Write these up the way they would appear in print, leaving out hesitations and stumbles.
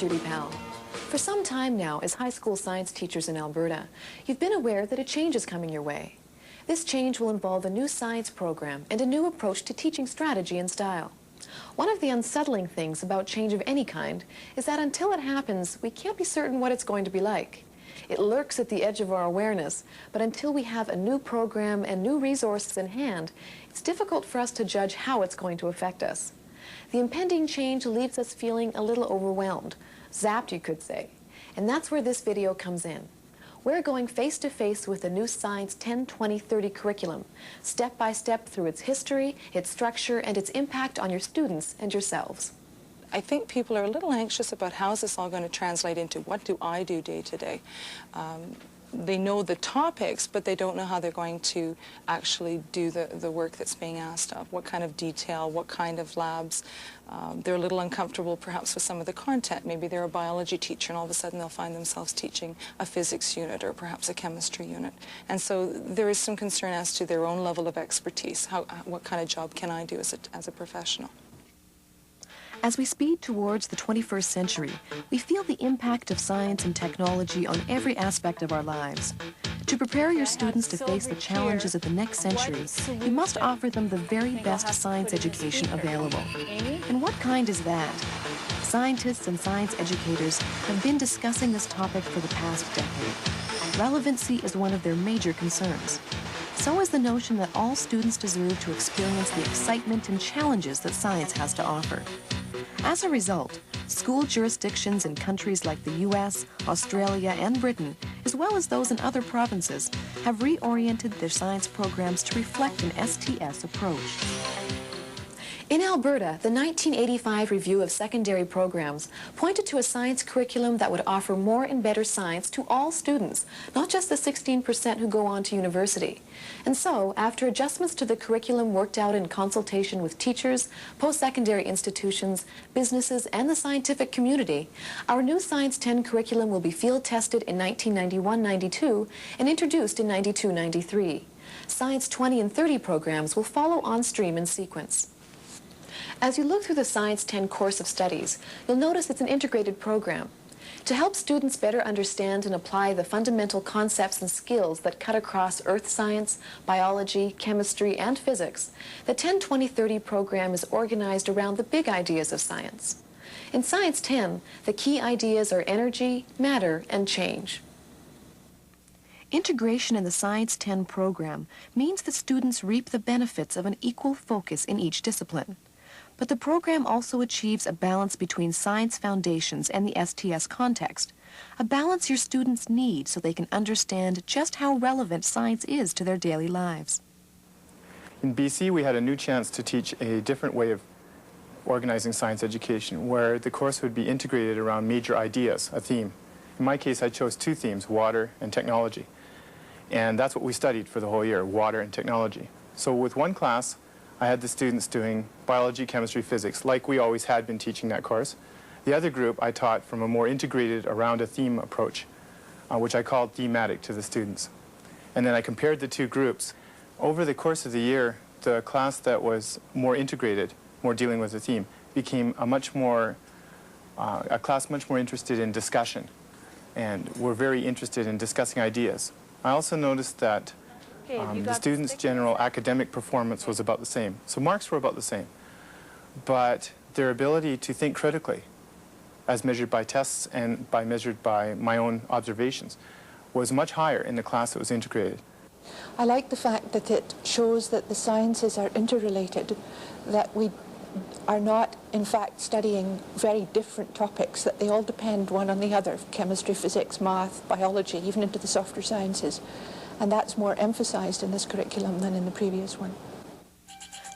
Judy Powell. For some time now, as high school science teachers in Alberta, you've been aware that a change is coming your way. This change will involve a new science program and a new approach to teaching strategy and style. One of the unsettling things about change of any kind is that until it happens, we can't be certain what it's going to be like. It lurks at the edge of our awareness, but until we have a new program and new resources in hand, it's difficult for us to judge how it's going to affect us. The impending change leaves us feeling a little overwhelmed, zapped you could say, and that's where this video comes in. We're going face-to-face with the new Science 10-20-30 curriculum, step by step through its history, its structure, and its impact on your students and yourselves. I think people are a little anxious about how is this all going to translate into what do I do day to day. They know the topics, but they don't know how they're going to actually do the work that's being asked of. What kind of detail, what kind of labs. They're a little uncomfortable perhaps with some of the content. Maybe they're a biology teacher and all of a sudden they'll find themselves teaching a physics unit or perhaps a chemistry unit. And so there is some concern as to their own level of expertise. What kind of job can I do as a professional? As we speed towards the 21st century, we feel the impact of science and technology on every aspect of our lives. To prepare your students to face the challenges of the next century, you must offer them the very best science education available. And what kind is that? Scientists and science educators have been discussing this topic for the past decade. Relevancy is one of their major concerns. So is the notion that all students deserve to experience the excitement and challenges that science has to offer. As a result, school jurisdictions in countries like the US, Australia, and Britain, as well as those in other provinces, have reoriented their science programs to reflect an STS approach. In Alberta, the 1985 review of secondary programs pointed to a science curriculum that would offer more and better science to all students, not just the 16% who go on to university. And so, after adjustments to the curriculum worked out in consultation with teachers, post-secondary institutions, businesses, and the scientific community, our new Science 10 curriculum will be field-tested in 1991-92 and introduced in 92-93. Science 20 and 30 programs will follow on stream in sequence. As you look through the Science 10 course of studies, you'll notice it's an integrated program. To help students better understand and apply the fundamental concepts and skills that cut across earth science, biology, chemistry, and physics, the 10-20-30 program is organized around the big ideas of science. In Science 10, the key ideas are energy, matter, and change. Integration in the Science 10 program means that students reap the benefits of an equal focus in each discipline. But the program also achieves a balance between science foundations and the STS context, a balance your students need so they can understand just how relevant science is to their daily lives. In BC, we had a new chance to teach a different way of organizing science education, where the course would be integrated around major ideas, a theme. In my case, I chose two themes, water and technology. And that's what we studied for the whole year, water and technology. So with one class, I had the students doing biology, chemistry, physics, like we always had been teaching that course. The other group I taught from a more integrated around a theme approach, which I called thematic to the students. And then I compared the two groups. Over the course of the year, the class that was more integrated, more dealing with the theme, became a class much more interested in discussion, and were very interested in discussing ideas. I also noticed that the students' general academic performance was about the same. So marks were about the same. But their ability to think critically, as measured by tests and measured by my own observations, was much higher in the class that was integrated. I like the fact that it shows that the sciences are interrelated, that we are not, in fact, studying very different topics, that they all depend one on the other, chemistry, physics, math, biology, even into the softer sciences. And that's more emphasized in this curriculum than in the previous one.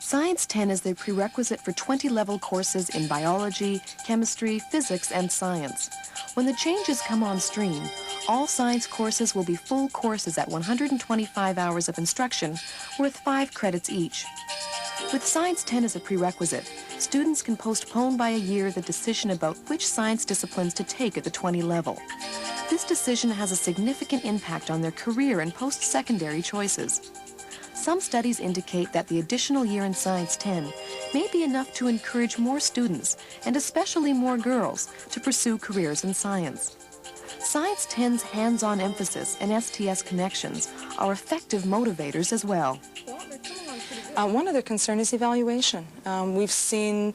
Science 10 is the prerequisite for 20-level courses in biology, chemistry, physics, and science. When the changes come on stream, all science courses will be full courses at 125 hours of instruction, worth 5 credits each. With Science 10 as a prerequisite, students can postpone by a year the decision about which science disciplines to take at the 20 level. This decision has a significant impact on their career and post-secondary choices. some studies indicate that the additional year in Science 10 may be enough to encourage more students, and especially more girls, to pursue careers in science. Science 10's hands-on emphasis and STS connections are effective motivators as well. One other concern is evaluation. We've seen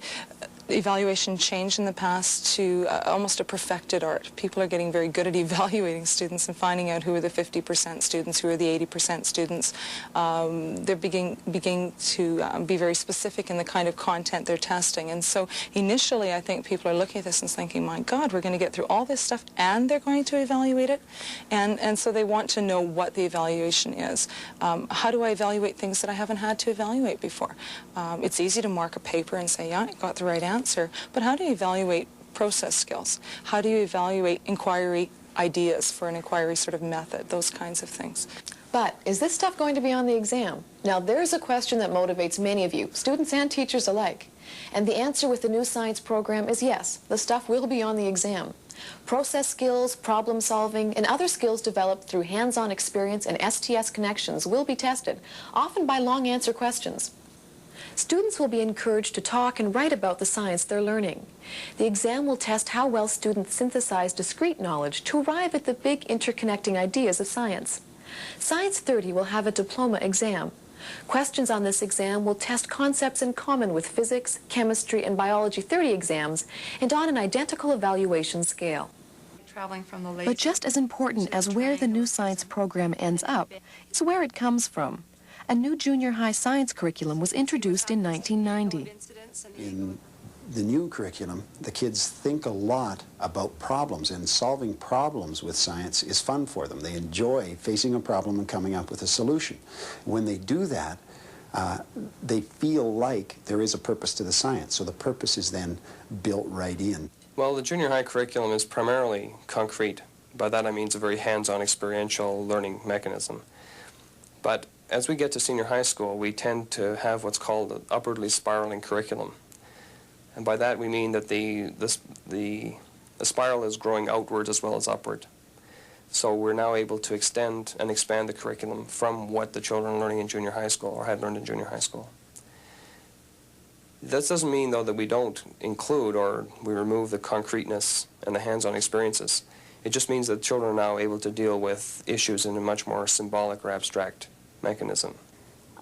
evaluation change in the past to almost a perfected art. People are getting very good at evaluating students and finding out who are the 50% students, who are the 80% students. They're beginning to be very specific in the kind of content they're testing. And so initially I think people are looking at this and thinking, my God, we're going to get through all this stuff and they're going to evaluate it. And so they want to know what the evaluation is. How do I evaluate things that I haven't had to evaluate before? It's easy to mark a paper and say, yeah, I got the right answer. But how do you evaluate process skills? How do you evaluate inquiry ideas for an inquiry sort of method? Those kinds of things. But is this stuff going to be on the exam? Now, there's a question that motivates many of you, students and teachers alike. And the answer with the new science program is yes, the stuff will be on the exam. Process skills, problem solving, and other skills developed through hands-on experience and STS connections will be tested, often by long answer questions. Students will be encouraged to talk and write about the science they're learning. The exam will test how well students synthesize discrete knowledge to arrive at the big interconnecting ideas of science. Science 30 will have a diploma exam. Questions on this exam will test concepts in common with physics, chemistry, and biology 30 exams, and on an identical evaluation scale. But just as important as where the new science program ends up is where it comes from. A new junior high science curriculum was introduced in 1990. In the new curriculum, the kids think a lot about problems, and solving problems with science is fun for them. They enjoy facing a problem and coming up with a solution. When they do that, they feel like there is a purpose to the science, so the purpose is then built right in. Well, the junior high curriculum is primarily concrete. By that I mean it's a very hands-on experiential learning mechanism. But as we get to senior high school, we tend to have what's called an upwardly spiraling curriculum. And by that we mean that the spiral is growing outward as well as upward. So we're now able to extend and expand the curriculum from what the children are learning in junior high school or had learned in junior high school. This doesn't mean, though, that we don't include or we remove the concreteness and the hands-on experiences. It just means that children are now able to deal with issues in a much more symbolic or abstract mechanism.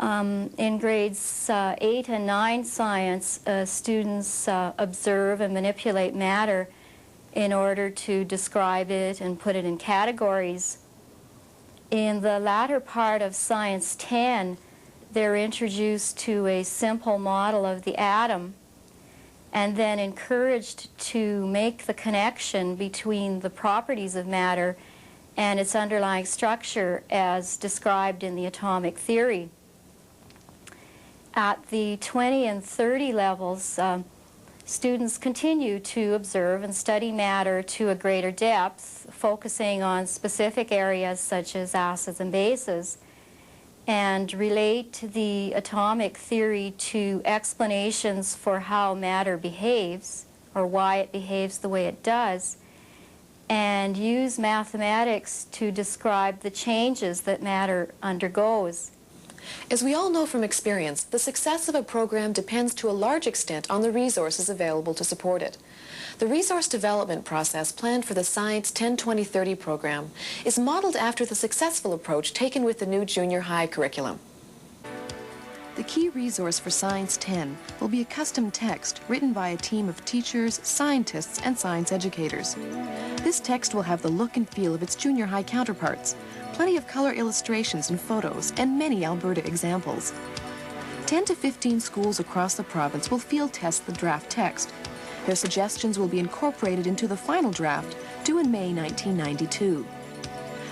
In grades 8 and 9 science, students observe and manipulate matter in order to describe it and put it in categories. In the latter part of Science 10, they're introduced to a simple model of the atom and then encouraged to make the connection between the properties of matter and its underlying structure as described in the atomic theory. At the 20 and 30 levels, students continue to observe and study matter to a greater depth, focusing on specific areas such as acids and bases, and relate the atomic theory to explanations for how matter behaves, or why it behaves the way it does, and use mathematics to describe the changes that matter undergoes. As we all know from experience, the success of a program depends to a large extent on the resources available to support it. The resource development process planned for the Science 10-20-30 program is modeled after the successful approach taken with the new junior high curriculum. The key resource for Science 10 will be a custom text written by a team of teachers, scientists, and science educators. This text will have the look and feel of its junior high counterparts, plenty of color illustrations and photos, and many Alberta examples. 10 to 15 schools across the province will field test the draft text. Their suggestions will be incorporated into the final draft, due in May 1992.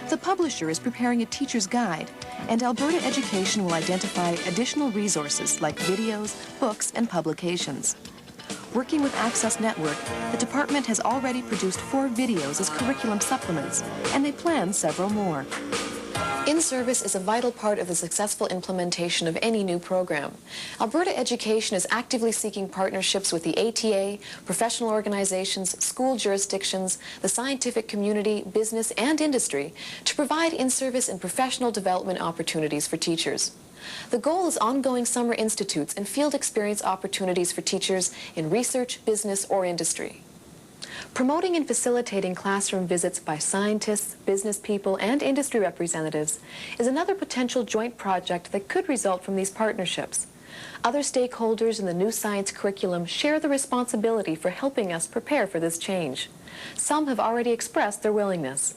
The publisher is preparing a teacher's guide, and Alberta Education will identify additional resources like videos, books, and publications. Working with Access Network, the department has already produced 4 videos as curriculum supplements, and they plan several more. In-service is a vital part of the successful implementation of any new program. Alberta Education is actively seeking partnerships with the ATA, professional organizations, school jurisdictions, the scientific community, business, and industry to provide in-service and professional development opportunities for teachers. The goal is ongoing summer institutes and field experience opportunities for teachers in research, business, or industry. Promoting and facilitating classroom visits by scientists, business people, and industry representatives is another potential joint project that could result from these partnerships. Other stakeholders in the new science curriculum share the responsibility for helping us prepare for this change. Some have already expressed their willingness.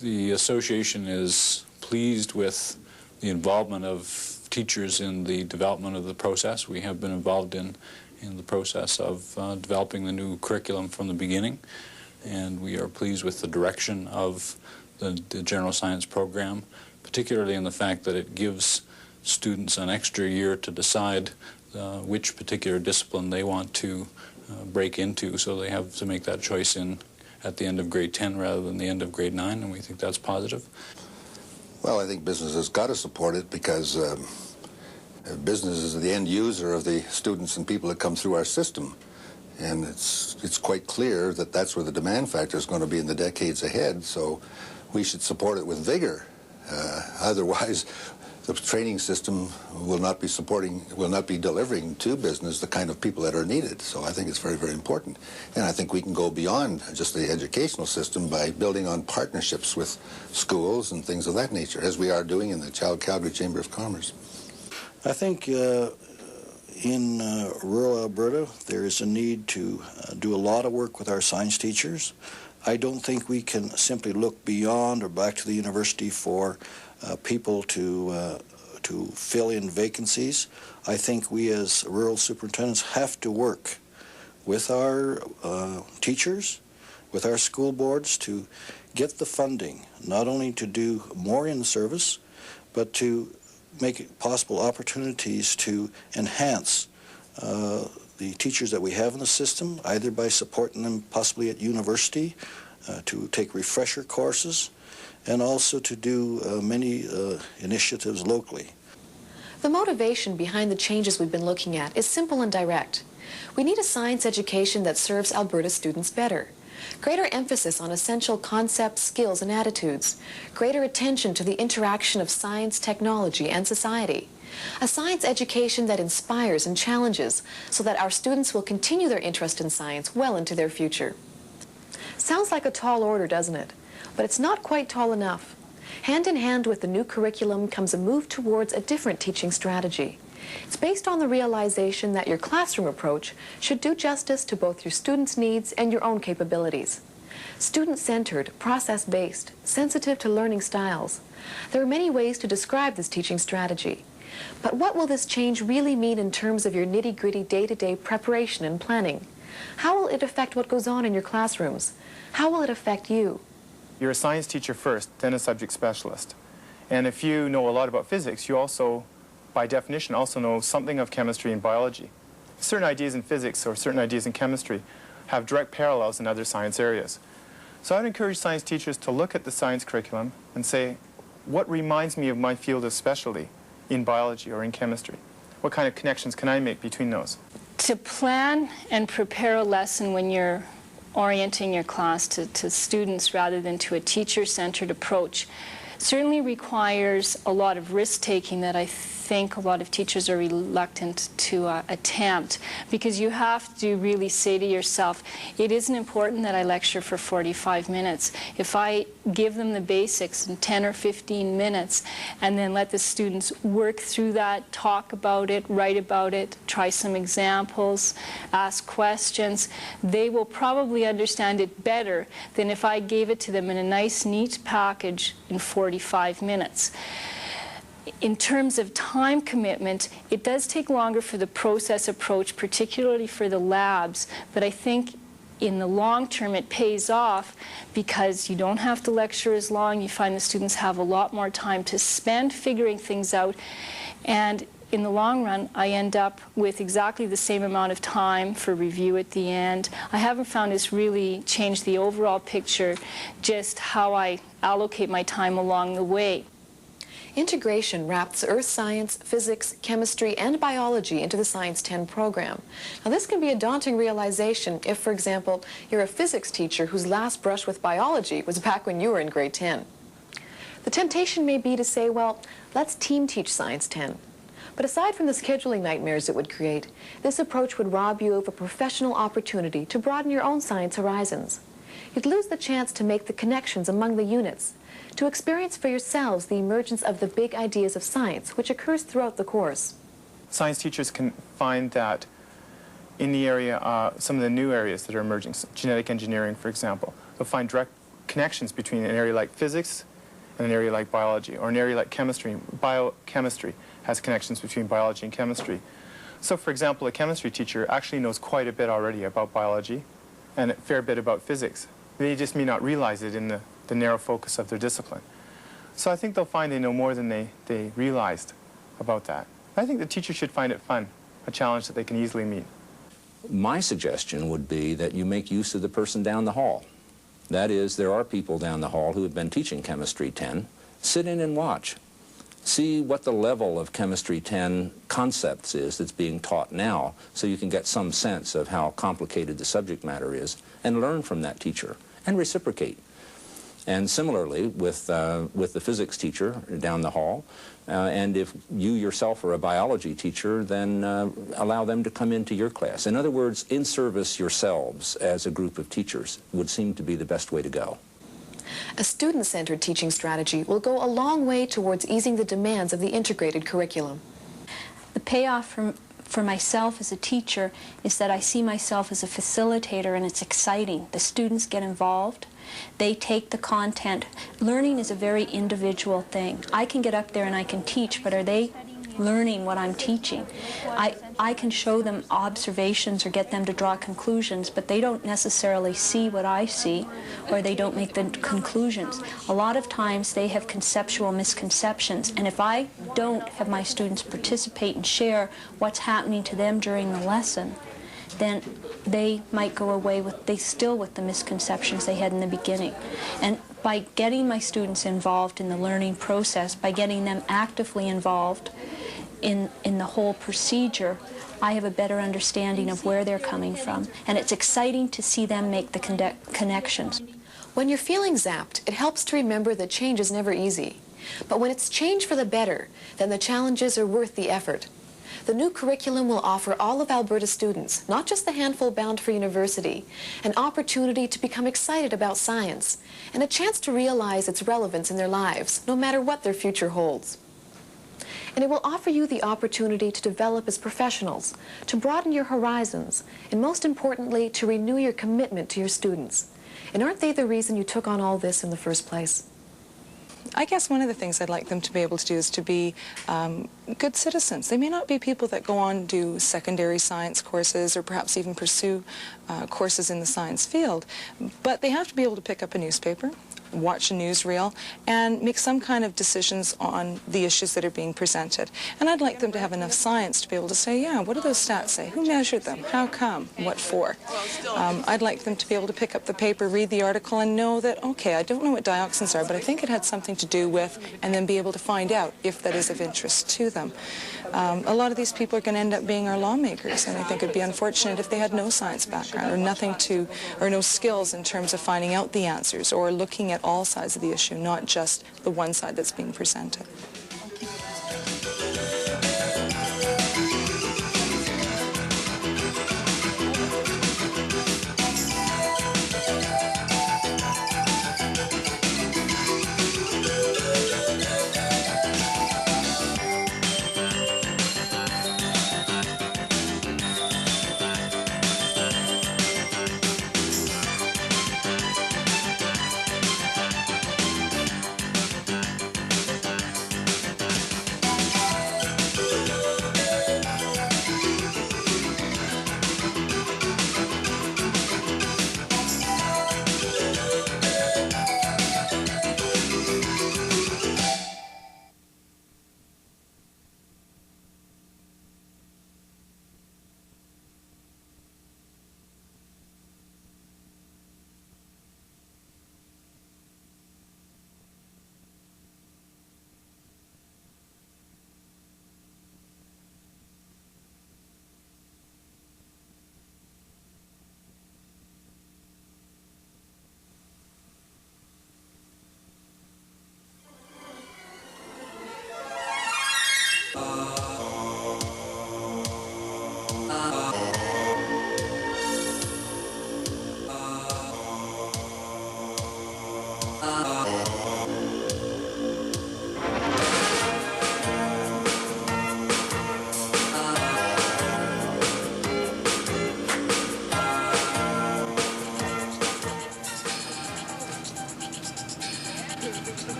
The association is pleased with the involvement of teachers in the development of the process. We have been involved in the process of developing the new curriculum from the beginning, and we are pleased with the direction of the general science program, particularly in the fact that it gives students an extra year to decide which particular discipline they want to break into, so they have to make that choice at the end of grade 10 rather than the end of grade 9, and we think that's positive. Well, I think business has got to support it because business is the end user of the students and people that come through our system. And it's quite clear that that's where the demand factor is going to be in the decades ahead, so we should support it with vigor. Otherwise, the training system will not be delivering to business the kind of people that are needed. So I think it's very, very important. And I think we can go beyond just the educational system by building on partnerships with schools and things of that nature, as we are doing in the Calgary Chamber of Commerce. I think in rural Alberta there is a need to do a lot of work with our science teachers. I don't think we can simply look beyond or back to the university for people to fill in vacancies. I think we as rural superintendents have to work with our teachers, with our school boards to get the funding, not only to do more in service, but to make it possible opportunities to enhance the teachers that we have in the system, either by supporting them possibly at university, to take refresher courses, and also to do many initiatives locally. The motivation behind the changes we've been looking at is simple and direct. We need a science education that serves Alberta students better. Greater emphasis on essential concepts, skills, and attitudes. Greater attention to the interaction of science, technology, and society. A science education that inspires and challenges so that our students will continue their interest in science well into their future. Sounds like a tall order, doesn't it? But it's not quite tall enough. Hand in hand with the new curriculum comes a move towards a different teaching strategy. It's based on the realization that your classroom approach should do justice to both your students' needs and your own capabilities. Student-centered, process-based, sensitive to learning styles. There are many ways to describe this teaching strategy. But what will this change really mean in terms of your nitty-gritty day-to-day preparation and planning? How will it affect what goes on in your classrooms? How will it affect you? You're a science teacher first, then a subject specialist. And if you know a lot about physics, you also, by definition, also know something of chemistry and biology. Certain ideas in physics or certain ideas in chemistry have direct parallels in other science areas. So I'd encourage science teachers to look at the science curriculum and say, what reminds me of my field of specialty in biology or in chemistry? What kind of connections can I make between those? To plan and prepare a lesson when you're orienting your class to students rather than to a teacher-centered approach certainly requires a lot of risk-taking that I think a lot of teachers are reluctant to attempt, because you have to really say to yourself, it isn't important that I lecture for 45 minutes. If I give them the basics in 10 or 15 minutes and then let the students work through that, talk about it, write about it, try some examples, ask questions, they will probably understand it better than if I gave it to them in a nice, neat package in 45 minutes. In terms of time commitment, it does take longer for the process approach, particularly for the labs, but I think in the long term it pays off because you don't have to lecture as long. You find the students have a lot more time to spend figuring things out, and in the long run, I end up with exactly the same amount of time for review at the end. I haven't found it's really changed the overall picture, just how I allocate my time along the way. Integration wraps earth science, physics, chemistry, and biology into the Science 10 program. Now, this can be a daunting realization if, for example, you're a physics teacher whose last brush with biology was back when you were in grade 10. The temptation may be to say, well, let's team teach Science 10. But aside from the scheduling nightmares it would create, this approach would rob you of a professional opportunity to broaden your own science horizons. You'd lose the chance to make the connections among the units, to experience for yourselves the emergence of the big ideas of science, which occurs throughout the course. Science teachers can find that in the area, some of the new areas that are emerging, genetic engineering, for example, they'll find direct connections between an area like physics and an area like biology, or an area like chemistry. Biochemistry has connections between biology and chemistry. So, for example, a chemistry teacher actually knows quite a bit already about biology and a fair bit about physics. They just may not realize it in the narrow focus of their discipline. So I think they'll find they know more than they realized about that. I think the teacher should find it fun, a challenge that they can easily meet. My suggestion would be that you make use of the person down the hall. That is, there are people down the hall who have been teaching Chemistry 10. Sit in and watch. See what the level of Chemistry 10 concepts is that's being taught now, so you can get some sense of how complicated the subject matter is, and learn from that teacher, and reciprocate. And similarly with the physics teacher down the hall, and if you yourself are a biology teacher, then allow them to come into your class. In other words, in-service yourselves as a group of teachers would seem to be the best way to go. A student-centered teaching strategy will go a long way towards easing the demands of the integrated curriculum. The payoff for myself as a teacher is that I see myself as a facilitator, and it's exciting. The students get involved. They take the content. Learning is a very individual thing. I can get up there and I can teach, but are they learning what I'm teaching? I can show them observations or get them to draw conclusions, but they don't necessarily see what I see, or they don't make the conclusions. A lot of times they have conceptual misconceptions, and if I don't have my students participate and share what's happening to them during the lesson, then they might go away with the misconceptions they had in the beginning. And by getting my students involved in the learning process, by getting them actively involved in the whole procedure, I have a better understanding of where they're coming from. And it's exciting to see them make the connections. When you're feeling zapped, it helps to remember that change is never easy. But when it's change for the better, then the challenges are worth the effort. The new curriculum will offer all of Alberta's students, not just the handful bound for university, an opportunity to become excited about science and a chance to realize its relevance in their lives, no matter what their future holds. And it will offer you the opportunity to develop as professionals, to broaden your horizons, and most importantly, to renew your commitment to your students. And aren't they the reason you took on all this in the first place? I guess one of the things I'd like them to be able to do is to be good citizens. They may not be people that go on and do secondary science courses or perhaps even pursue courses in the science field, but they have to be able to pick up a newspaper, watch a newsreel, and make some kind of decisions on the issues that are being presented. And I'd like them to have enough science to be able to say, yeah, what do those stats say? Who measured them? How come? What for? I'd like them to be able to pick up the paper, read the article, and know that, okay, I don't know what dioxins are, but I think it had something to do with, and then be able to find out if that is of interest to them. A lot of these people are going to end up being our lawmakers, and I think it would be unfortunate if they had no science background or no skills in terms of finding out the answers or looking at all sides of the issue, not just the one side that's being presented.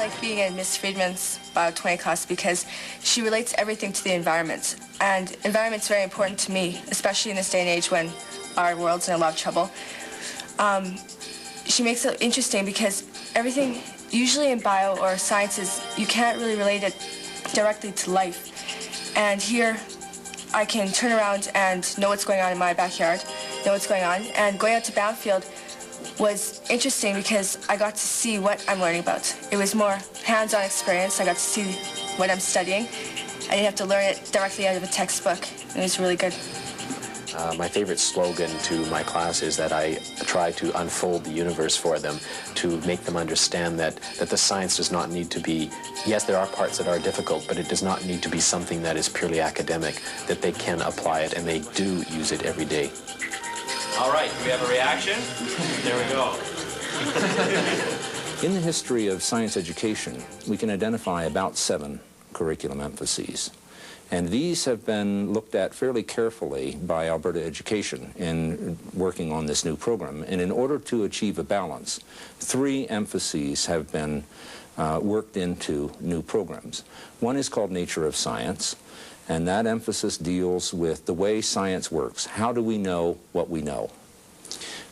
like being in Miss Friedman's Bio 20 class because she relates everything to the environment. And environment's very important to me, especially in this day and age when our world's in a lot of trouble. She makes it interesting because everything, usually in bio or sciences, you can't really relate it directly to life. And here, I can turn around and know what's going on in my backyard, know what's going on. And going out to Brownfield was interesting because I got to see what I'm learning about. It was more hands-on experience. I got to see what I'm studying. I didn't have to learn it directly out of a textbook. It was really good. My favorite slogan to my class is that I try to unfold the universe for them, to make them understand that the science does not need to be, yes, there are parts that are difficult, but it does not need to be something that is purely academic, that they can apply it, and they do use it every day. All right, do we have a reaction? There we go. In the history of science education, we can identify about 7 curriculum emphases. And these have been looked at fairly carefully by Alberta Education in working on this new program. And in order to achieve a balance, 3 emphases have been worked into new programs. One is called Nature of Science, and that emphasis deals with the way science works. How do we know what we know?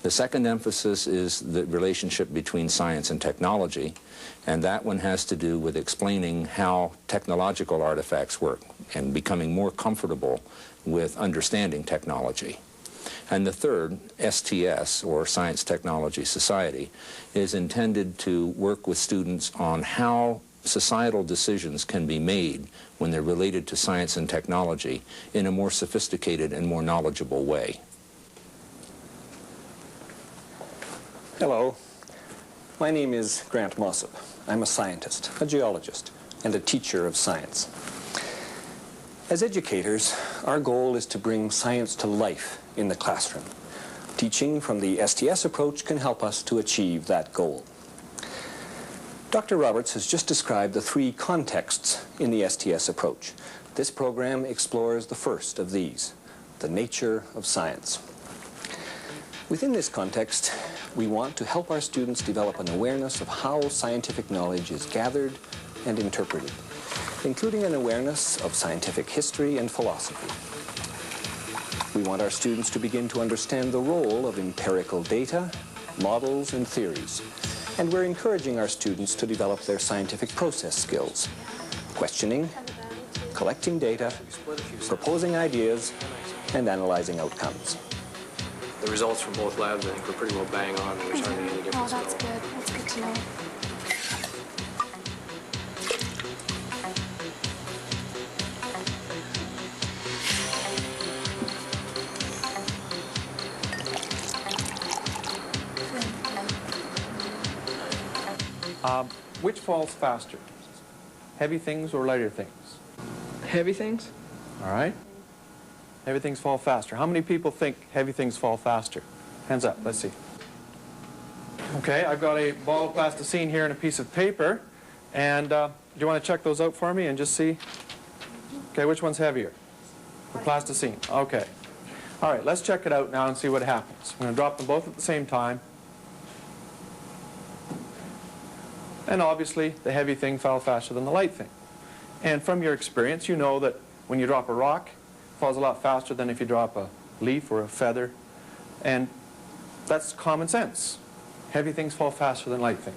The second emphasis is the relationship between science and technology, and that one has to do with explaining how technological artifacts work and becoming more comfortable with understanding technology. And the third, STS, or Science Technology Society, is intended to work with students on how societal decisions can be made when they're related to science and technology in a more sophisticated and more knowledgeable way. Hello, my name is Grant Mossop. I'm a scientist, a geologist, and a teacher of science. As educators, our goal is to bring science to life in the classroom. Teaching from the STS approach can help us to achieve that goal. Dr. Roberts has just described the 3 contexts in the STS approach. This program explores the first of these, the nature of science. Within this context, we want to help our students develop an awareness of how scientific knowledge is gathered and interpreted, including an awareness of scientific history and philosophy. We want our students to begin to understand the role of empirical data, models, and theories, and we're encouraging our students to develop their scientific process skills, questioning, collecting data, proposing ideas, and analyzing outcomes. The results from both labs, I think, were pretty well bang on. There's hardly any difference. Oh, that's good. That's good to know. Which falls faster? Heavy things or lighter things? Heavy things. All right. Heavy things fall faster. How many people think heavy things fall faster? Hands up, let's see. Okay, I've got a ball of plasticine here and a piece of paper. And do you want to check those out for me and just see? Okay, which one's heavier? The plasticine. Okay. All right, let's check it out now and see what happens. I'm going to drop them both at the same time. And obviously, the heavy thing fell faster than the light thing. And from your experience, you know that when you drop a rock, it falls a lot faster than if you drop a leaf or a feather. And that's common sense. Heavy things fall faster than light things.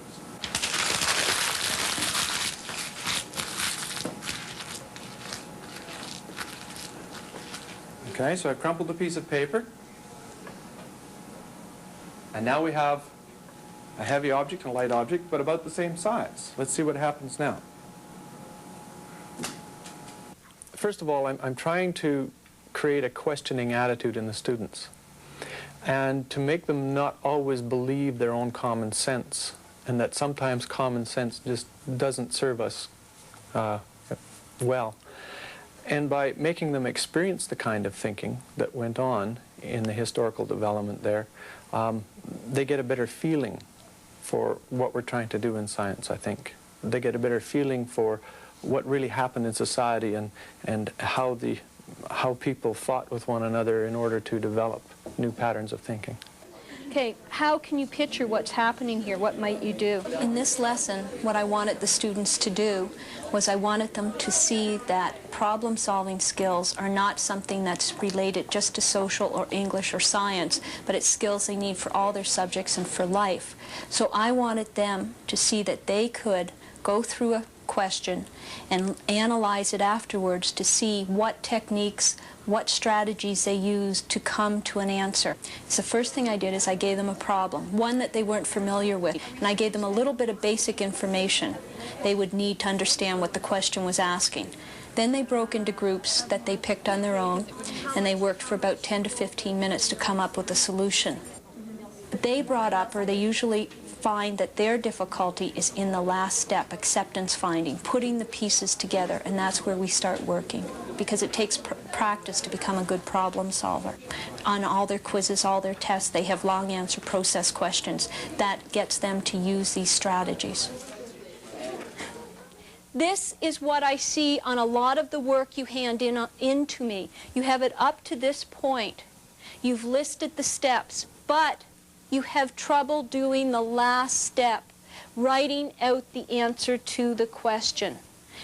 Okay, so I crumpled a piece of paper. And now we have a heavy object and a light object, but about the same size. Let's see what happens now. First of all, I'm trying to create a questioning attitude in the students and to make them not always believe their own common sense, and that sometimes common sense just doesn't serve us well. And by making them experience the kind of thinking that went on in the historical development there, they get a better feeling for what we're trying to do in science, I think. They get a better feeling for what really happened in society and how people fought with one another in order to develop new patterns of thinking. Okay, how can you picture what's happening here? What might you do? In this lesson, what I wanted the students to do was I wanted them to see that problem-solving skills are not something that's related just to social or English or science, but it's skills they need for all their subjects and for life. So I wanted them to see that they could go through a question and analyze it afterwards to see what techniques, what strategies they used to come to an answer. So the first thing I did is I gave them a problem, one that they weren't familiar with, and I gave them a little bit of basic information they would need to understand what the question was asking. Then they broke into groups that they picked on their own, and they worked for about 10 to 15 minutes to come up with a solution. They brought up, or they usually find that their difficulty is in the last step, acceptance finding, putting the pieces together, and that's where we start working, because it takes practice to become a good problem solver. On all their quizzes, all their tests, they have long answer process questions. That gets them to use these strategies. This is what I see on a lot of the work you hand into me. You have it up to this point. You've listed the steps, but you have trouble doing the last step, writing out the answer to the question.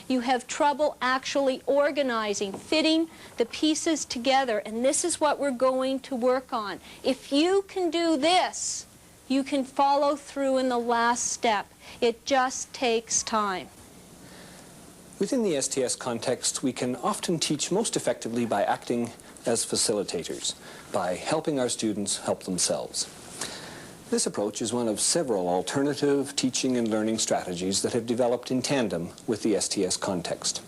You have trouble actually organizing, fitting the pieces together, and this is what we're going to work on. If you can do this, you can follow through in the last step. It just takes time. Within the STS context, we can often teach most effectively by acting as facilitators, by helping our students help themselves. This approach is one of several alternative teaching and learning strategies that have developed in tandem with the STS context.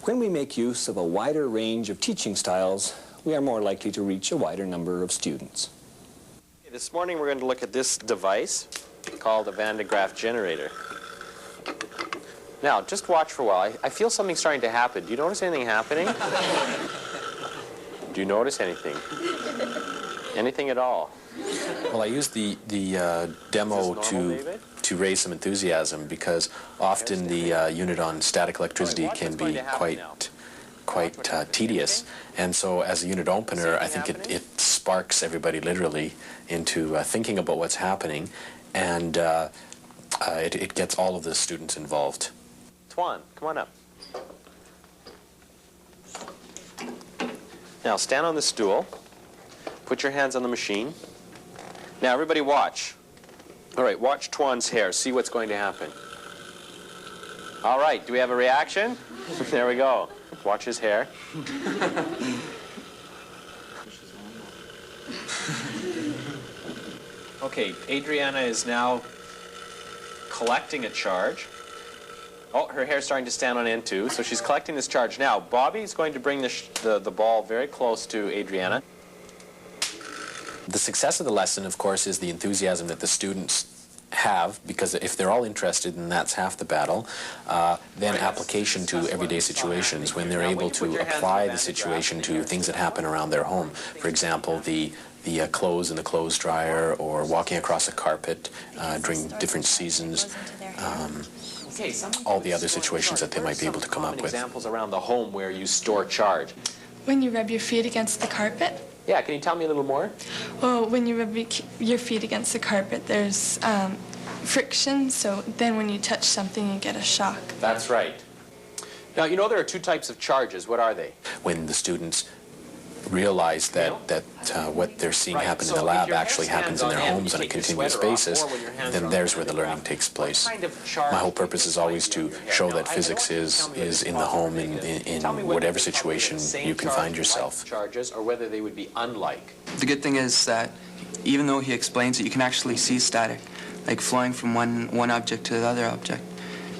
When we make use of a wider range of teaching styles, we are more likely to reach a wider number of students. This morning we're going to look at this device called a Van de Graaff generator. Now, just watch for a while. I feel something starting to happen. Do you notice anything happening? Do you notice anything? Anything at all? Well, I used the demo to raise some enthusiasm, because often the unit on static electricity can be quite tedious. And so as a unit opener, I think it sparks everybody literally into thinking about what's happening, and it gets all of the students involved. Tuan, come on up. Now stand on the stool. Put your hands on the machine. Now everybody watch. All right, watch Tuan's hair. See what's going to happen. All right, do we have a reaction? There we go. Watch his hair. Okay, Adriana is now collecting a charge. Oh, her hair's starting to stand on end too, so she's collecting this charge. Now, Bobby is going to bring the ball very close to Adriana. The success of the lesson, of course, is the enthusiasm that the students have, because if they're all interested, and that's half the battle, then application to everyday situations, when they're able to apply the situation to things that happen around their home. For example, the clothes in the clothes dryer, or walking across a carpet during different seasons. All the other situations that they might be able to come up with. Examples around the home where you store charge. When you rub your feet against the carpet. Yeah, can you tell me a little more? Well, when you rub your feet against the carpet, there's friction, so then when you touch something, you get a shock. That's right. Now, you know there are two types of charges. What are they? When the students realize that what they're seeing happen in the lab actually happens in their homes on a continuous basis, then there's where the learning takes place. My whole purpose is always to show that physics is in the home in whatever situation you can find yourself. Charges, or whether they would be unlike. The good thing is that even though he explains it, you can actually see static, like flowing from one object to the other object.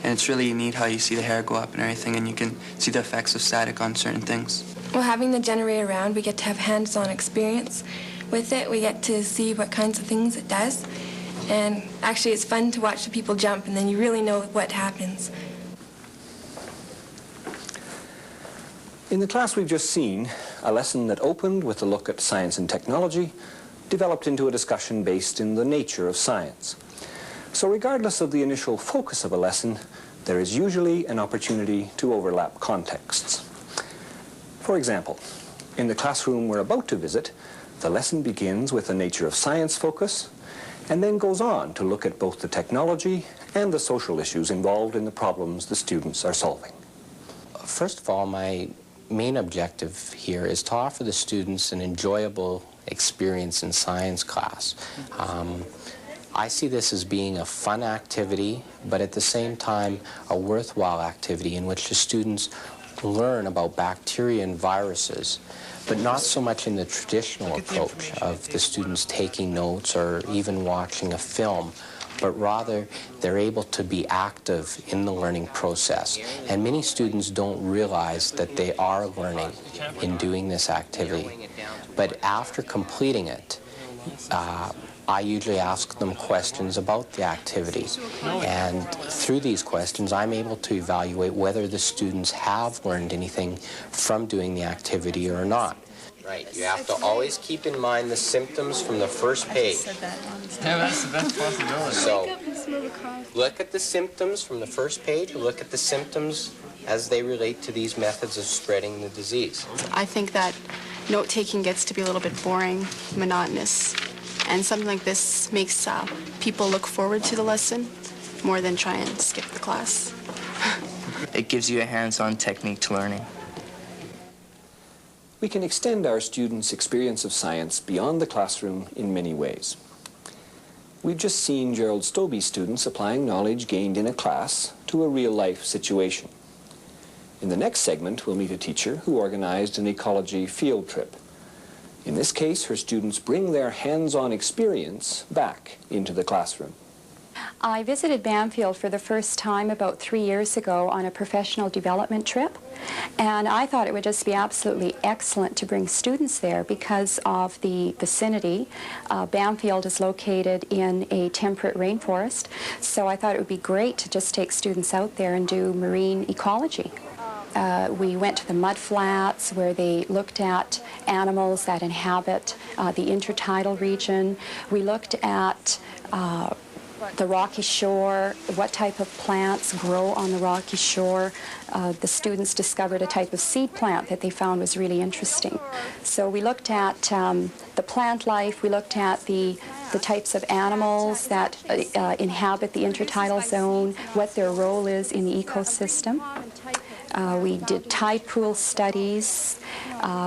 And it's really neat how you see the hair go up and everything, and you can see the effects of static on certain things. Well, having the generator around, we get to have hands-on experience with it. We get to see what kinds of things it does. And actually, it's fun to watch the people jump, and then you really know what happens. In the class we've just seen, a lesson that opened with a look at science and technology developed into a discussion based in the nature of science. So regardless of the initial focus of a lesson, there is usually an opportunity to overlap contexts. For example, in the classroom we're about to visit, The lesson begins with a nature of science focus and then goes on to look at both the technology and the social issues involved in the problems the students are solving. First of all, my main objective here is to offer the students an enjoyable experience in science class. I see this as being a fun activity, but at the same time a worthwhile activity in which the students learn about bacteria and viruses, but not so much in the traditional approach of the students taking notes or even watching a film, but rather they're able to be active in the learning process. And many students don't realize that they are learning in doing this activity. But after completing it, I usually ask them questions about the activity. And through these questions, I'm able to evaluate whether the students have learned anything from doing the activity or not. Right, you have to always keep in mind the symptoms from the first page. Yeah, that's the best possibility. So, look at the symptoms from the first page, look at the symptoms as they relate to these methods of spreading the disease. I think that note-taking gets to be a little bit boring, monotonous, and something like this makes people look forward to the lesson more than try and skip the class. It gives you a hands-on technique to learning. We can extend our students' experience of science beyond the classroom in many ways. We've just seen Gerald Stobie's students applying knowledge gained in a class to a real-life situation. In the next segment, we'll meet a teacher who organized an ecology field trip. In this case, her students bring their hands-on experience back into the classroom. I visited Banfield for the first time about 3 years ago on a professional development trip, and I thought it would just be absolutely excellent to bring students there because of the vicinity. Banfield is located in a temperate rainforest, so I thought it would be great to just take students out there and do marine ecology. We went to the mud flats where they looked at animals that inhabit the intertidal region. We looked at the rocky shore, what type of plants grow on the rocky shore. The students discovered a type of seed plant that they found was really interesting. So we looked at the plant life, we looked at the types of animals that inhabit the intertidal zone, what their role is in the ecosystem. We did tide pool studies.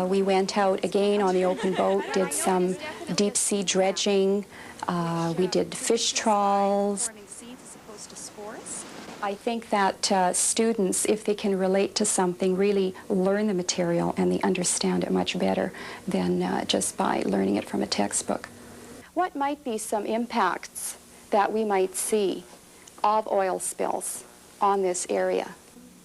We went out again on the open boat, did some deep sea dredging. We did fish trawls. I think that students, if they can relate to something, really learn the material and they understand it much better than just by learning it from a textbook. What might be some impacts that we might see of oil spills on this area?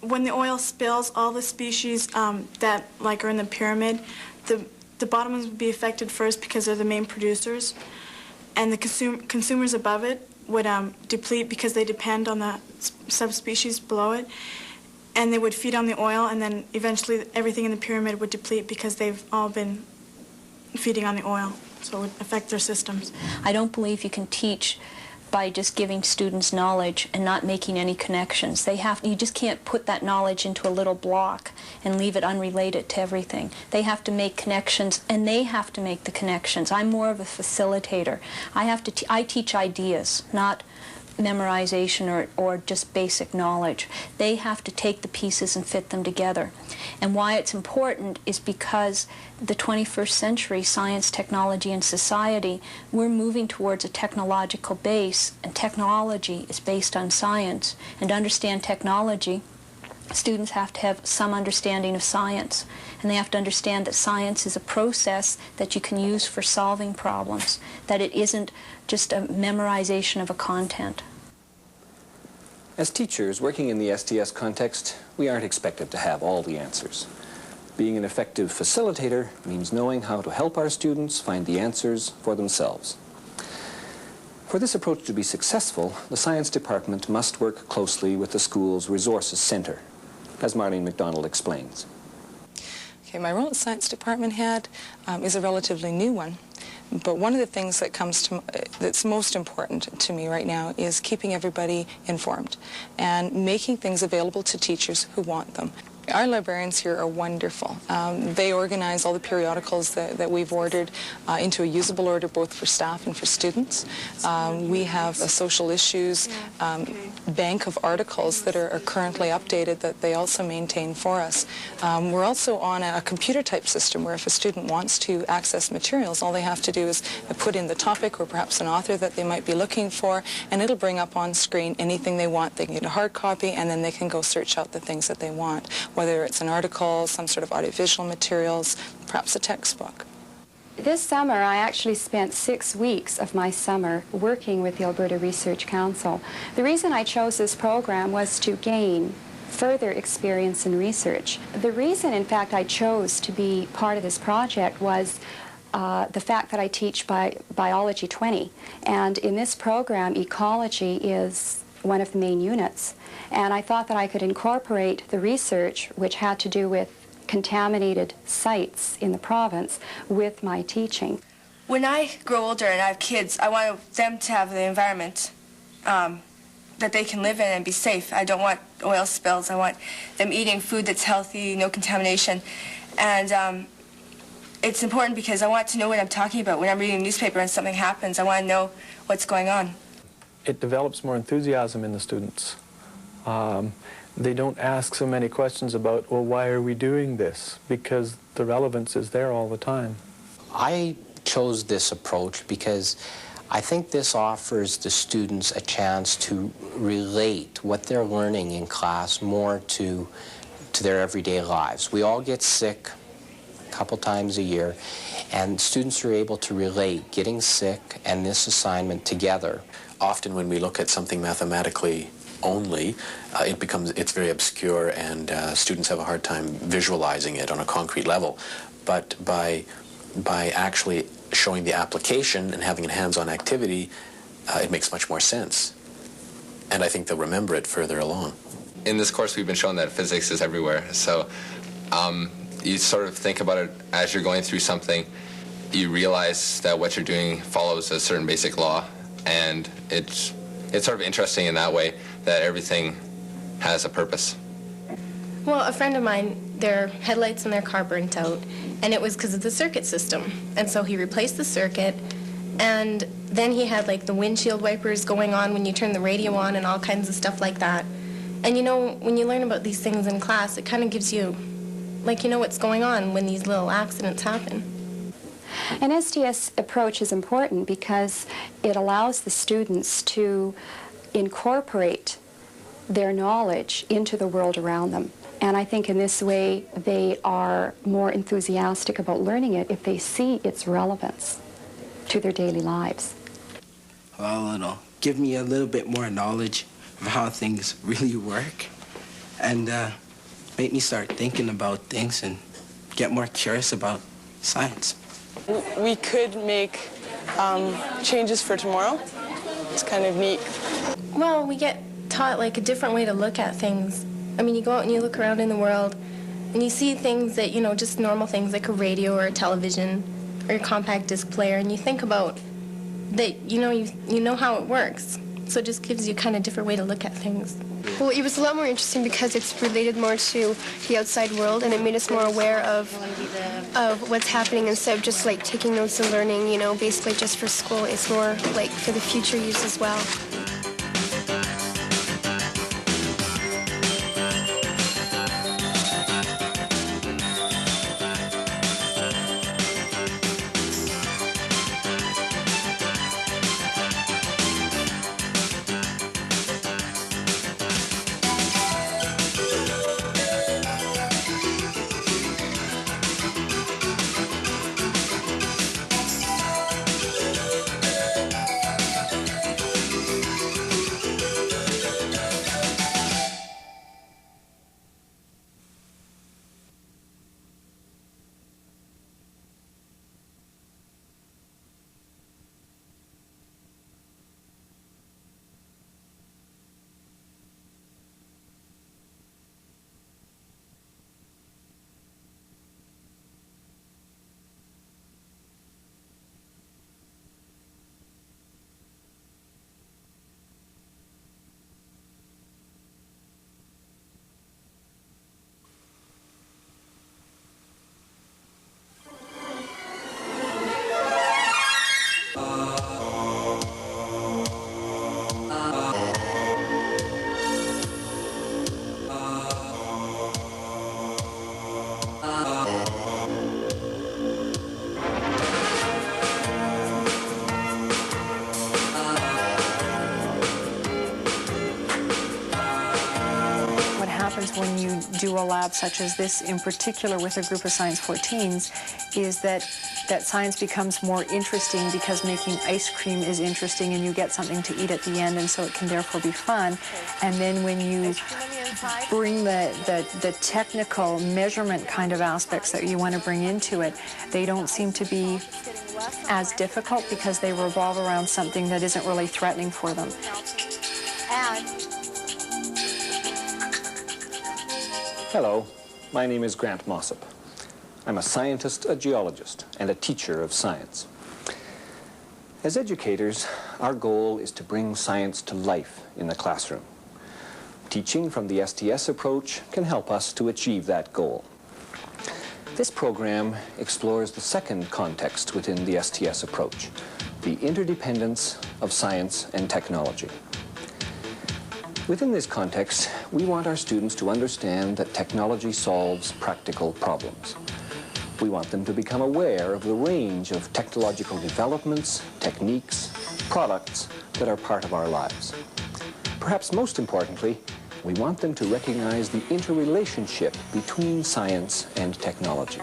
When the oil spills, all the species that are in the pyramid, the bottom ones would be affected first because they're the main producers, and the consumers above it would deplete because they depend on the subspecies below it, and they would feed on the oil, and then eventually everything in the pyramid would deplete because they've all been feeding on the oil, so it would affect their systems. I don't believe you can teach by just giving students knowledge and not making any connections. You just can't put that knowledge into a little block and leave it unrelated to everything. They have to make connections, and they have to make the connections. I'm more of a facilitator. I teach ideas, not memorization or just basic knowledge. They have to take the pieces and fit them together. And why it's important is because the 21st century, science, technology, and society, we're moving towards a technological base, and technology is based on science. And to understand technology, students have to have some understanding of science, and they have to understand that science is a process that you can use for solving problems, that it isn't just a memorization of a content. As teachers working in the STS context, we aren't expected to have all the answers. Being an effective facilitator means knowing how to help our students find the answers for themselves. For this approach to be successful, the science department must work closely with the school's resources center, as Marlene McDonald explains. Okay, my role at Science Department Head is a relatively new one. But one of the things that's most important to me right now is keeping everybody informed and making things available to teachers who want them. Our librarians here are wonderful. They organize all the periodicals that we've ordered into a usable order both for staff and for students. We have a social issues bank of articles that are currently updated that they also maintain for us. We're also on a computer type system where if a student wants to access materials, all they have to do is put in the topic or perhaps an author that they might be looking for, and it'll bring up on screen anything they want. They can get a hard copy and then they can go search out the things that they want, whether it's an article, some sort of audiovisual materials, perhaps a textbook. This summer, I actually spent 6 weeks of my summer working with the Alberta Research Council. The reason I chose this program was to gain further experience in research. The reason, in fact, I chose to be part of this project was the fact that I teach Biology 20, and in this program, ecology is one of the main units. And I thought that I could incorporate the research, which had to do with contaminated sites in the province, with my teaching. When I grow older and I have kids, I want them to have the environment that they can live in and be safe. I don't want oil spills. I want them eating food that's healthy, no contamination. And it's important because I want to know what I'm talking about. When I'm reading a newspaper and something happens, I want to know what's going on. It develops more enthusiasm in the students. They don't ask so many questions about, well, why are we doing this? Because the relevance is there all the time. I chose this approach because I think this offers the students a chance to relate what they're learning in class more to their everyday lives. We all get sick a couple times a year, and students are able to relate getting sick and this assignment together. Often when we look at something mathematically only, it's very obscure, and students have a hard time visualizing it on a concrete level. But by actually showing the application and having a hands-on activity, it makes much more sense. And I think they'll remember it further along. In this course, we've been shown that physics is everywhere. So you sort of think about it as you're going through something. You realize that what you're doing follows a certain basic law, and it's sort of interesting in that way that everything has a purpose. Well, a friend of mine, their headlights in their car burnt out, and it was because of the circuit system. And so he replaced the circuit, and then he had like the windshield wipers going on when you turn the radio on and all kinds of stuff like that. And you know, when you learn about these things in class, it kind of gives you, like, you know what's going on when these little accidents happen. An STS approach is important because it allows the students to incorporate their knowledge into the world around them. And I think in this way they are more enthusiastic about learning it if they see its relevance to their daily lives. Well, it'll give me a little bit more knowledge of how things really work, and make me start thinking about things and get more curious about science. We could make changes for tomorrow. It's kind of neat. Well, we get taught like a different way to look at things. I mean, you go out and you look around in the world and you see things that, you know, just normal things like a radio or a television or a compact disc player, and you think about that, you know how it works. So it just gives you kind of a different way to look at things. Well, it was a lot more interesting because it's related more to the outside world, and it made us more aware of what's happening instead of just like taking notes and learning, you know, basically just for school. It's more like for the future use as well. happens when you do a lab such as this, in particular with a group of Science 14s, is that science becomes more interesting because making ice cream is interesting and you get something to eat at the end, and so it can therefore be fun. And then when you bring the technical measurement kind of aspects that you want to bring into it, they don't seem to be as difficult because they revolve around something that isn't really threatening for them. Hello, my name is Grant Mossop. I'm a scientist, a geologist, and a teacher of science. As educators, our goal is to bring science to life in the classroom. Teaching from the STS approach can help us to achieve that goal. This program explores the second context within the STS approach, the interdependence of science and technology. Within this context, we want our students to understand that technology solves practical problems. We want them to become aware of the range of technological developments, techniques, products that are part of our lives. Perhaps most importantly, we want them to recognize the interrelationship between science and technology.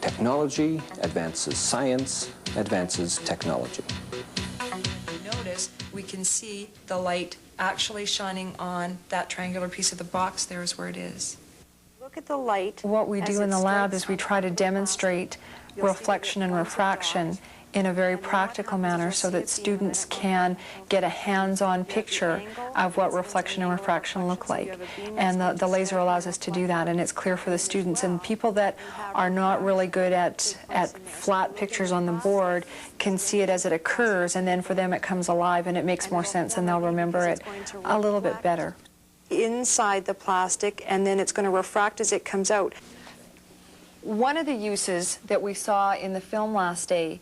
Technology advances science, advances technology. Notice we can see the light actually shining on that triangular piece of the box. There is where it is. Look at the light. What we do in the lab is we try to demonstrate reflection and refraction in a very practical manner so that students can get a hands-on picture of what reflection and refraction look like. And the laser allows us to do that, and it's clear for the students. And people that are not really good at flat pictures on the board can see it as it occurs, and then for them it comes alive and it makes more sense and they'll remember it a little bit better. Inside the plastic, and then it's going to refract as it comes out. One of the uses that we saw in the film last day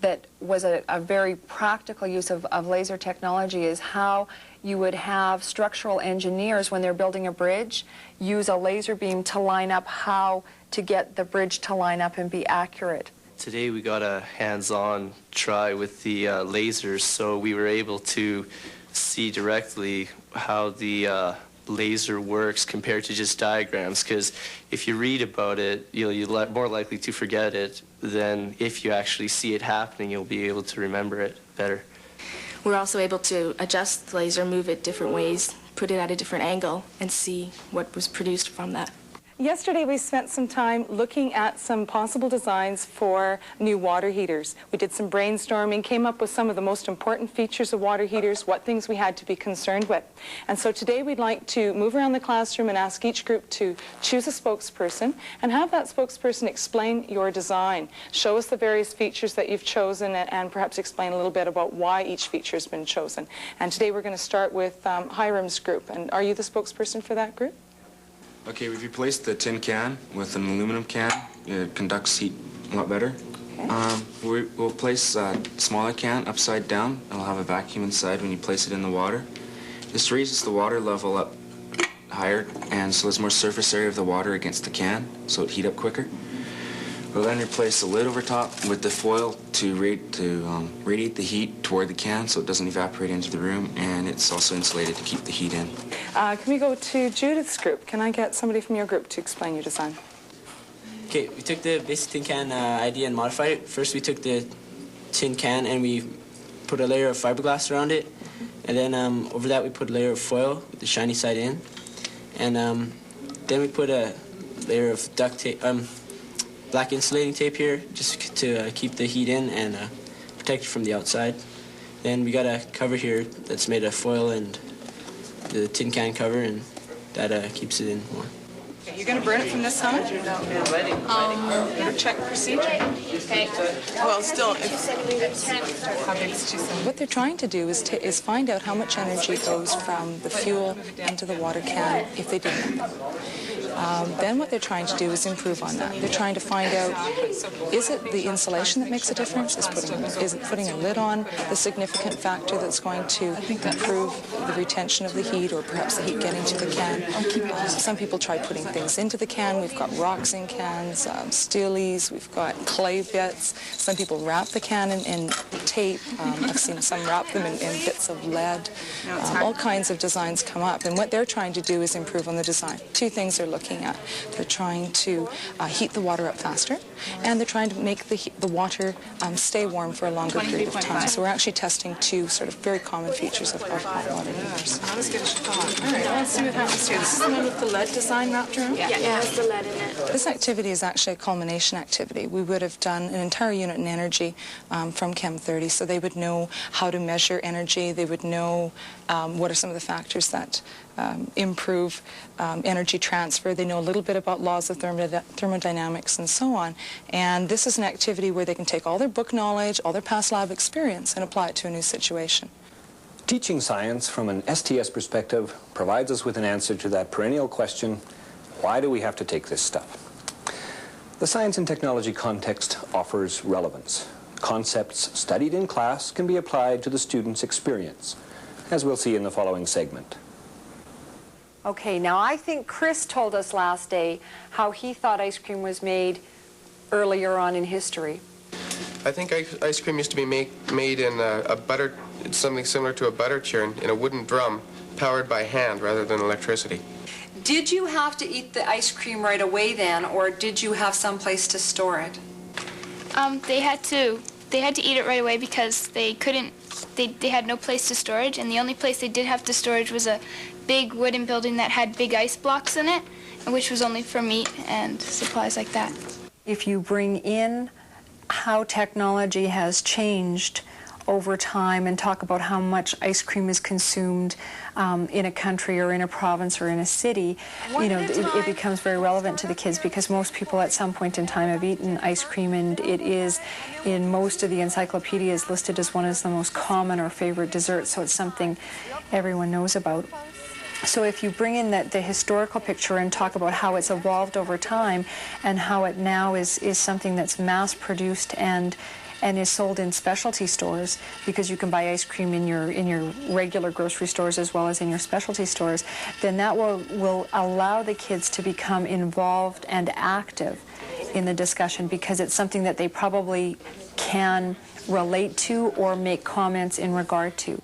that was a very practical use of laser technology is how you would have structural engineers, when they're building a bridge, use a laser beam to line up how to get the bridge to line up and be accurate. Today we got a hands-on try with the lasers, so we were able to see directly how the laser works compared to just diagrams, because if you read about it, you're more likely to forget it than if you actually see it happening. You'll be able to remember it better. We're also able to adjust the laser, move it different ways, put it at a different angle, and see what was produced from that. Yesterday we spent some time looking at some possible designs for new water heaters. We did some brainstorming, came up with some of the most important features of water heaters, what things we had to be concerned with. And so today we'd like to move around the classroom and ask each group to choose a spokesperson and have that spokesperson explain your design. Show us the various features that you've chosen and perhaps explain a little bit about why each feature has been chosen. And today we're going to start with Hiram's group. And are you the spokesperson for that group? Okay, we've replaced the tin can with an aluminum can. It conducts heat a lot better. Okay. We'll place a smaller can upside down. It'll have a vacuum inside when you place it in the water. This raises the water level up higher, and so there's more surface area of the water against the can, so it'll heat up quicker. We'll then replace the lid over top with the foil to radiate the heat toward the can so it doesn't evaporate into the room, and it's also insulated to keep the heat in. Can we go to Judith's group? Can I get somebody from your group to explain your design? Okay, we took the basic tin can idea and modified it. First we took the tin can and we put a layer of fiberglass around it, and then over that we put a layer of foil with the shiny side in, and then we put a layer of duct tape, black insulating tape here, just to keep the heat in and protect it from the outside. Then we got a cover here that's made of foil and the tin can cover, and that keeps it in more. Okay, you're going to burn it from this side? Check procedure. Okay. Well, still, what they're trying to do is find out how much energy goes from the fuel into the water can if they do nothing. Then what they're trying to do is improve on that. They're trying to find out, is it the insulation that makes a difference? Is it putting a lid on the significant factor that's going to improve the retention of the heat, or perhaps the heat getting to the can? Some people try putting things into the can. We've got rocks in cans, steelies, we've got clay bits. Some people wrap the can in tape. I've seen some wrap them in bits of lead. All kinds of designs come up, and what they're trying to do is improve on the design. Two things they're looking at. They're trying to heat the water up faster, and they're trying to make the water stay warm for a longer period of time. So we're actually testing two sort of very common features of hot water heaters. Let's get a shot. All right, let's see what happens here. This is the one with the lead design wrapped around? Yeah, it has the lead in it. This activity is actually a culmination activity. We would have done an entire unit in energy from Chem 30, so they would know how to measure energy. They would know what are some of the factors that improve energy transfer. They know a little bit about laws of thermodynamics and so on. And this is an activity where they can take all their book knowledge, all their past lab experience, and apply it to a new situation. Teaching science from an STS perspective provides us with an answer to that perennial question, why do we have to take this stuff? The science and technology context offers relevance. Concepts studied in class can be applied to the student's experience, as we'll see in the following segment. Okay, now I think Chris told us last day how he thought ice cream was made earlier on in history. I think ice cream used to be made in something similar to a butter churn in a wooden drum powered by hand rather than electricity. Did you have to eat the ice cream right away then, or did you have some place to store it? They had to eat it right away because they had no place to storage, and the only place they did have to storage was a big wooden building that had big ice blocks in it, which was only for meat and supplies like that. If you bring in how technology has changed over time and talk about how much ice cream is consumed in a country or in a province or in a city, you know, it becomes very relevant to the kids because most people at some point in time have eaten ice cream, and it is in most of the encyclopedias listed as one of the most common or favorite desserts, so it's something everyone knows about. So if you bring in the historical picture and talk about how it's evolved over time and how it now is something that's mass-produced and is sold in specialty stores, because you can buy ice cream in your regular grocery stores as well as in your specialty stores, then that will allow the kids to become involved and active in the discussion, because it's something that they probably can relate to or make comments in regard to.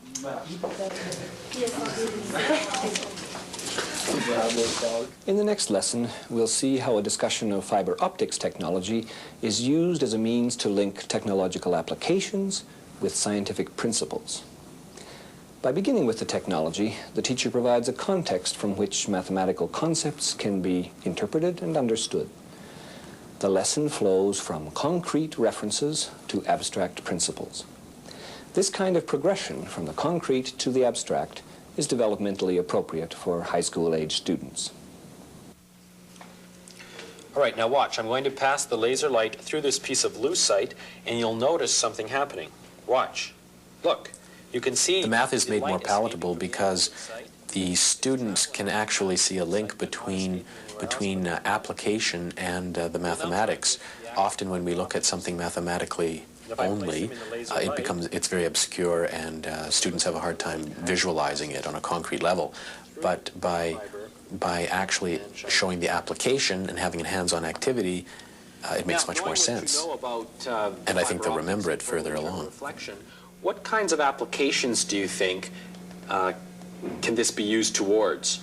In the next lesson, we'll see how a discussion of fiber optics technology is used as a means to link technological applications with scientific principles. By beginning with the technology, the teacher provides a context from which mathematical concepts can be interpreted and understood. The lesson flows from concrete references to abstract principles. This kind of progression from the concrete to the abstract is developmentally appropriate for high school age students. All right, now watch. I'm going to pass the laser light through this piece of lucite, and you'll notice something happening. Watch. Look. You can see the math is made more palatable because the students can actually see a link between application and the mathematics. Often when we look at something mathematically only, it's very obscure, and students have a hard time visualizing it on a concrete level. But by actually showing the application and having a hands-on activity, it makes much more sense. And I think they'll remember it further along. What kinds of applications do you think can this be used towards?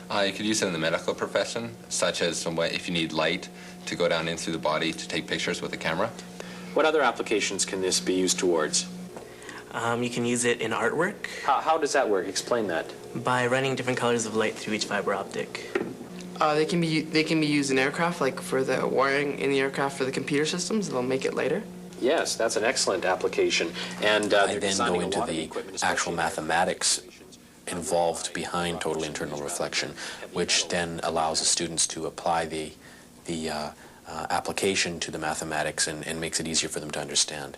You could use it in the medical profession, such as if you need light to go down in through the body to take pictures with a camera. What other applications can this be used towards? You can use it in artwork. How does that work? Explain that. By running different colors of light through each fiber optic. They can be used in aircraft, like for the wiring in the aircraft for the computer systems. They'll make it lighter. Yes, that's an excellent application. And they then go into the actual mathematics involved behind total internal reflection, which then allows the students to apply the application to the mathematics and makes it easier for them to understand.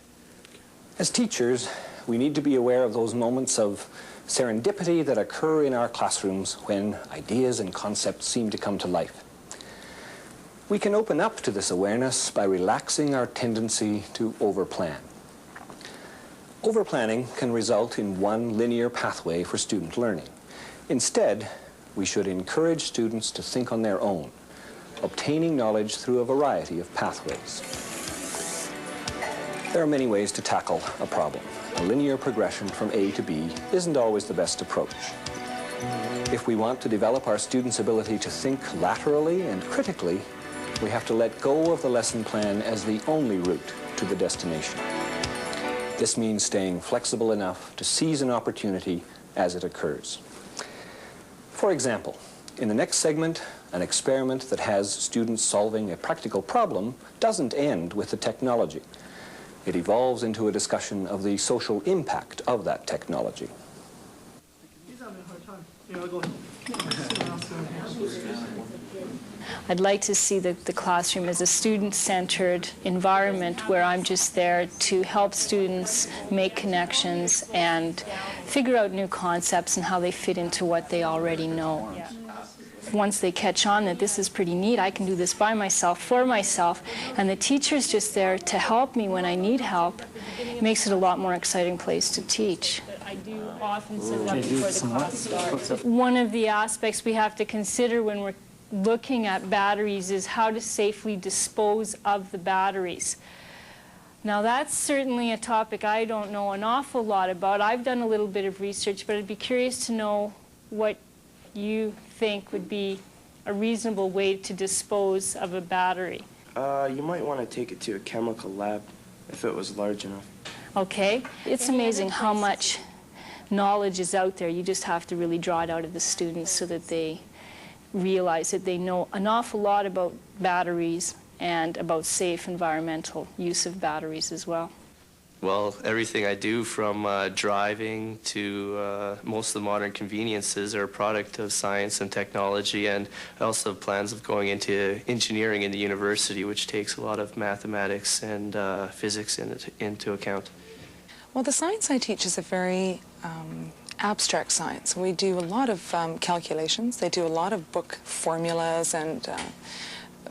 As teachers, we need to be aware of those moments of serendipity that occur in our classrooms when ideas and concepts seem to come to life. We can open up to this awareness by relaxing our tendency to overplan. Overplanning can result in one linear pathway for student learning. Instead, we should encourage students to think on their own, obtaining knowledge through a variety of pathways. There are many ways to tackle a problem. A linear progression from A to B isn't always the best approach. If we want to develop our students' ability to think laterally and critically, we have to let go of the lesson plan as the only route to the destination. This means staying flexible enough to seize an opportunity as it occurs. For example, in the next segment, an experiment that has students solving a practical problem doesn't end with the technology. It evolves into a discussion of the social impact of that technology. I'd like to see the classroom as a student-centered environment where I'm just there to help students make connections and figure out new concepts and how they fit into what they already know. Once they catch on that this is pretty neat, I can do this by myself, for myself, and the teacher's just there to help me when I need help, it makes it a lot more exciting place to teach. I do often set it up before the class starts. One of the aspects we have to consider when we're looking at batteries is how to safely dispose of the batteries. Now that's certainly a topic I don't know an awful lot about. I've done a little bit of research, but I'd be curious to know what you think would be a reasonable way to dispose of a battery. You might want to take it to a chemical lab if it was large enough. Okay. It's amazing how much knowledge is out there. You just have to really draw it out of the students so that they realize that they know an awful lot about batteries and about safe environmental use of batteries as well. Well, everything I do from driving to most of the modern conveniences are a product of science and technology, and I also have plans of going into engineering in the university, which takes a lot of mathematics and physics into account. Well, the science I teach is a very abstract science. We do a lot of calculations. They do a lot of book formulas and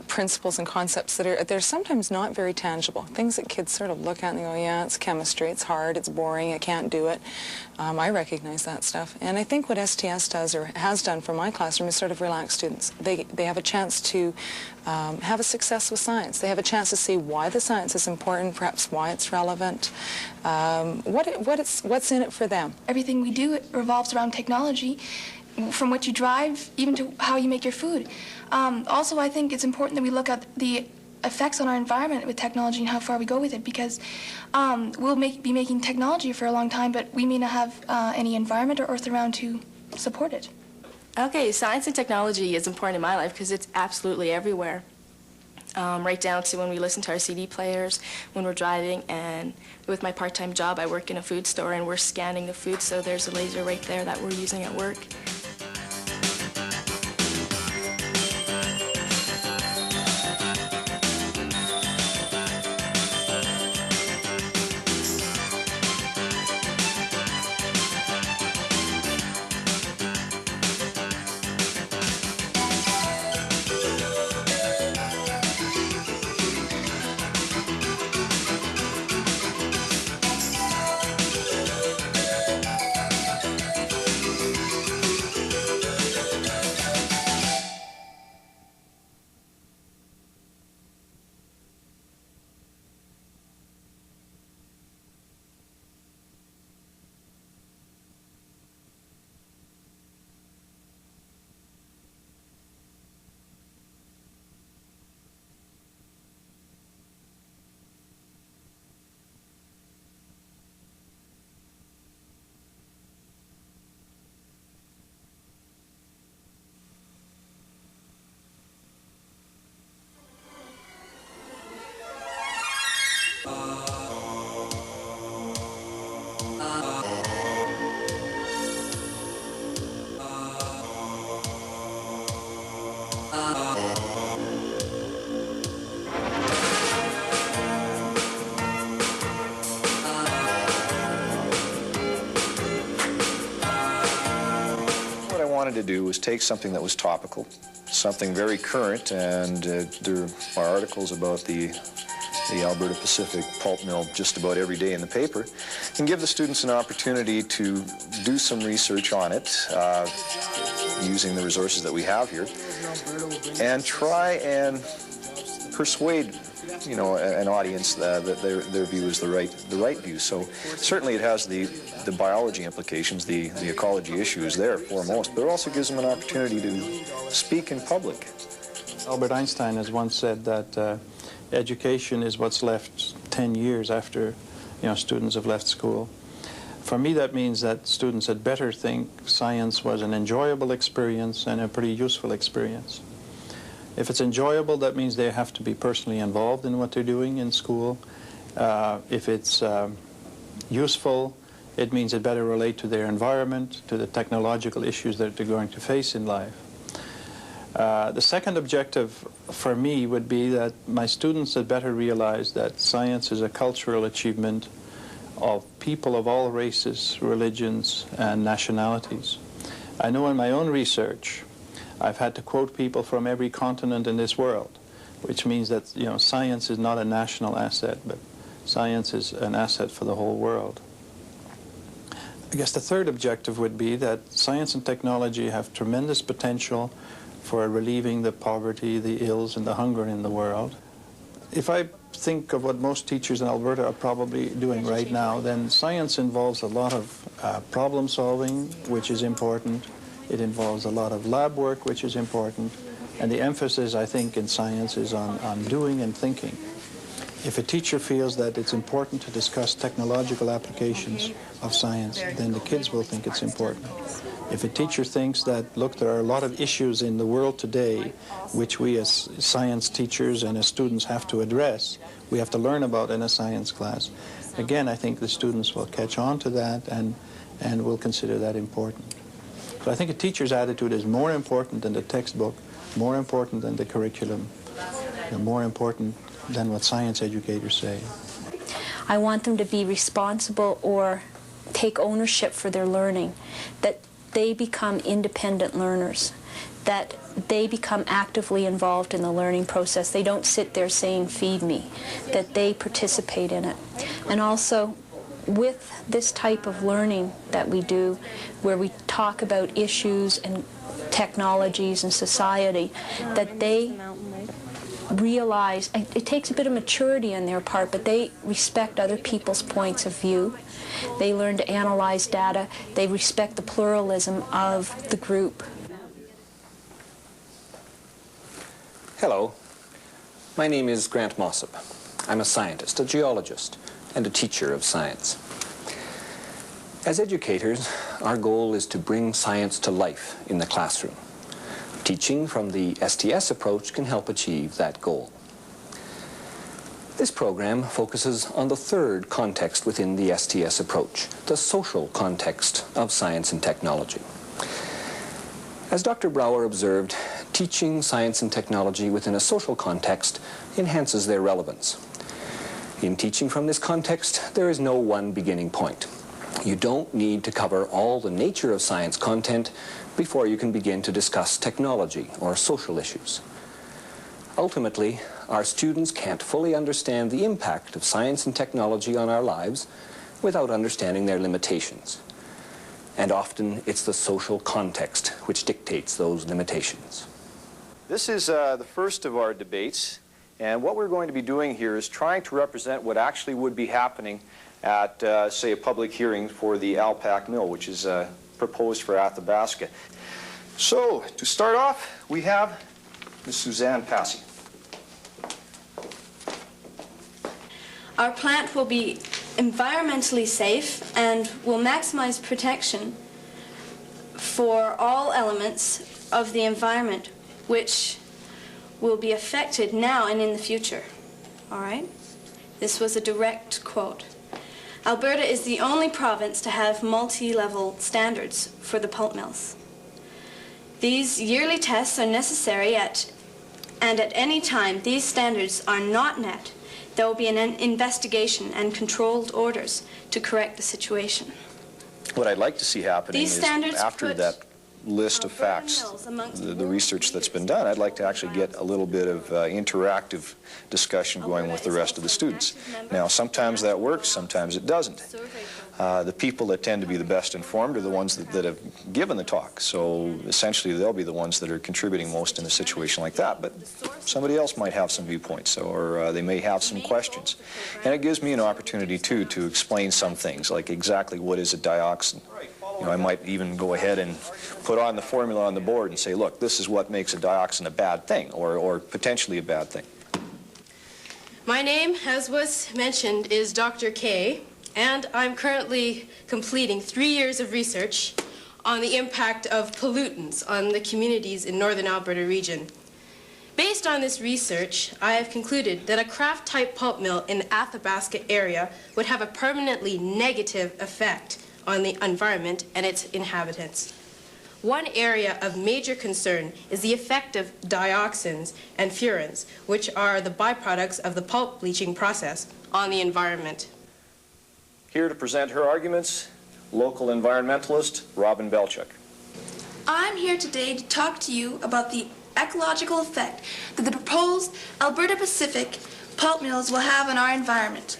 principles and concepts that they're sometimes not very tangible. Things that kids sort of look at and they go, yeah, it's chemistry, it's hard, it's boring, I can't do it. I recognize that stuff. And I think what STS does, or has done for my classroom, is sort of relax students. They have a chance to have a success with science. They have a chance to see why the science is important, perhaps why it's relevant, what's in it for them. Everything we do revolves around technology, from what you drive, even to how you make your food. Also, I think it's important that we look at the effects on our environment with technology and how far we go with it, because we'll be making technology for a long time, but we may not have any environment or earth around to support it. Okay, science and technology is important in my life because it's absolutely everywhere. Right down to when we listen to our CD players, when we're driving, and with my part-time job, I work in a food store and we're scanning the food, so there's a laser right there that we're using at work. What I wanted to do was take something that was topical, something very current, and there are articles about the the Alberta Pacific pulp mill just about every day in the paper, and give the students an opportunity to do some research on it using the resources that we have here, and try and persuade an audience that their view is the right view. So certainly it has the biology implications, the ecology issues there foremost, but it also gives them an opportunity to speak in public. Albert Einstein has once said that education is what's left 10 years after students have left school. For me, that means that students had better think science was an enjoyable experience and a pretty useful experience. If it's enjoyable, that means they have to be personally involved in what they're doing in school. If it's useful, it means it better relate to their environment, to the technological issues that they're going to face in life. The second objective for me would be that my students had better realize that science is a cultural achievement of people of all races, religions, and nationalities. I know in my own research, I've had to quote people from every continent in this world, which means that science is not a national asset, but science is an asset for the whole world. I guess the third objective would be that science and technology have tremendous potential for relieving the poverty, the ills, and the hunger in the world. If I think of what most teachers in Alberta are probably doing right now, then science involves a lot of problem solving, which is important. It involves a lot of lab work, which is important. And the emphasis, I think, in science is on doing and thinking. If a teacher feels that it's important to discuss technological applications of science, then the kids will think it's important. If a teacher thinks that, look, there are a lot of issues in the world today which we as science teachers and as students have to address, we have to learn about in a science class, again, I think the students will catch on to that and will consider that important. So I think a teacher's attitude is more important than the textbook, more important than the curriculum, and more important than what science educators say. I want them to be responsible or take ownership for their learning, that they become independent learners, that they become actively involved in the learning process. They don't sit there saying, feed me, that they participate in it. And also, with this type of learning that we do, where we talk about issues and technologies and society, that they realize, it takes a bit of maturity on their part, but they respect other people's points of view. They learn to analyze data. They respect the pluralism of the group. Hello, my name is Grant Mossop. I'm a scientist, a geologist, and a teacher of science. As educators, our goal is to bring science to life in the classroom. Teaching from the STS approach can help achieve that goal. This program focuses on the third context within the STS approach, the social context of science and technology. As Dr. Brower observed, teaching science and technology within a social context enhances their relevance. In teaching from this context, there is no one beginning point. You don't need to cover all the nature of science content before you can begin to discuss technology or social issues. Ultimately, our students can't fully understand the impact of science and technology on our lives without understanding their limitations. And often, it's the social context which dictates those limitations. This is the first of our debates, and what we're going to be doing here is trying to represent what actually would be happening at, say, a public hearing for the Alpac Mill, which is proposed for Athabasca. So, to start off, we have Ms. Suzanne Passy. Our plant will be environmentally safe and will maximize protection for all elements of the environment which will be affected now and in the future. All right? This was a direct quote. Alberta is the only province to have multi-level standards for the pulp mills. These yearly tests are necessary and at any time these standards are not met, there will be an investigation and controlled orders to correct the situation. What I'd like to see happening is after list of facts, the research that's been done. I'd like to actually get a little bit of interactive discussion going with the rest of the students. Now, sometimes that works, sometimes it doesn't. The people that tend to be the best informed are the ones that have given the talk. So essentially, they'll be the ones that are contributing most in a situation like that. But somebody else might have some viewpoints, or they may have some questions. And it gives me an opportunity, too, to explain some things, like exactly what is a dioxin. You know, I might even go ahead and put on the formula on the board and say, look, this is what makes a dioxin a bad thing, or potentially a bad thing. My name, as was mentioned, is Dr. K, and I'm currently completing 3 years of research on the impact of pollutants on the communities in northern Alberta region. Based on this research, I have concluded that a craft-type pulp mill in the Athabasca area would have a permanently negative effect on the environment and its inhabitants. One area of major concern is the effect of dioxins and furans, which are the byproducts of the pulp bleaching process, on the environment. Here to present her arguments, local environmentalist Robin Belchuk. I'm here today to talk to you about the ecological effect that the proposed Alberta Pacific pulp mills will have on our environment.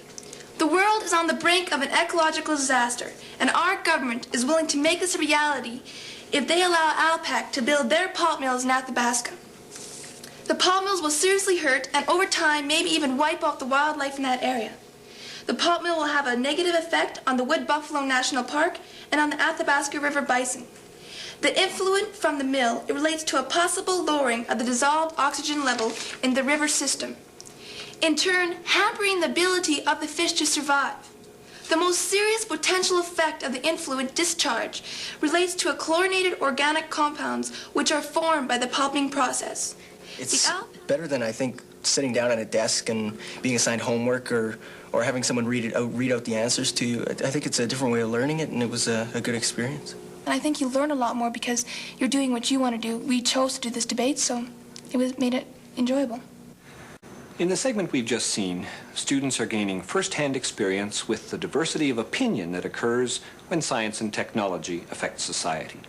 The world is on the brink of an ecological disaster, and our government is willing to make this a reality if they allow Alpac to build their pulp mills in Athabasca. The pulp mills will seriously hurt and over time maybe even wipe out the wildlife in that area. The pulp mill will have a negative effect on the Wood Buffalo National Park and on the Athabasca River bison. The influent from the mill, it relates to a possible lowering of the dissolved oxygen level in the river system, in turn hampering the ability of the fish to survive. The most serious potential effect of the influent discharge relates to chlorinated organic compounds which are formed by the pulping process. It's better than, I think, sitting down at a desk and being assigned homework or having someone read out the answers to you. I think it's a different way of learning it, and it was a good experience. And I think you learn a lot more because you're doing what you want to do. We chose to do this debate, so made it enjoyable. In the segment we've just seen, students are gaining first-hand experience with the diversity of opinion that occurs when science and technology affect society.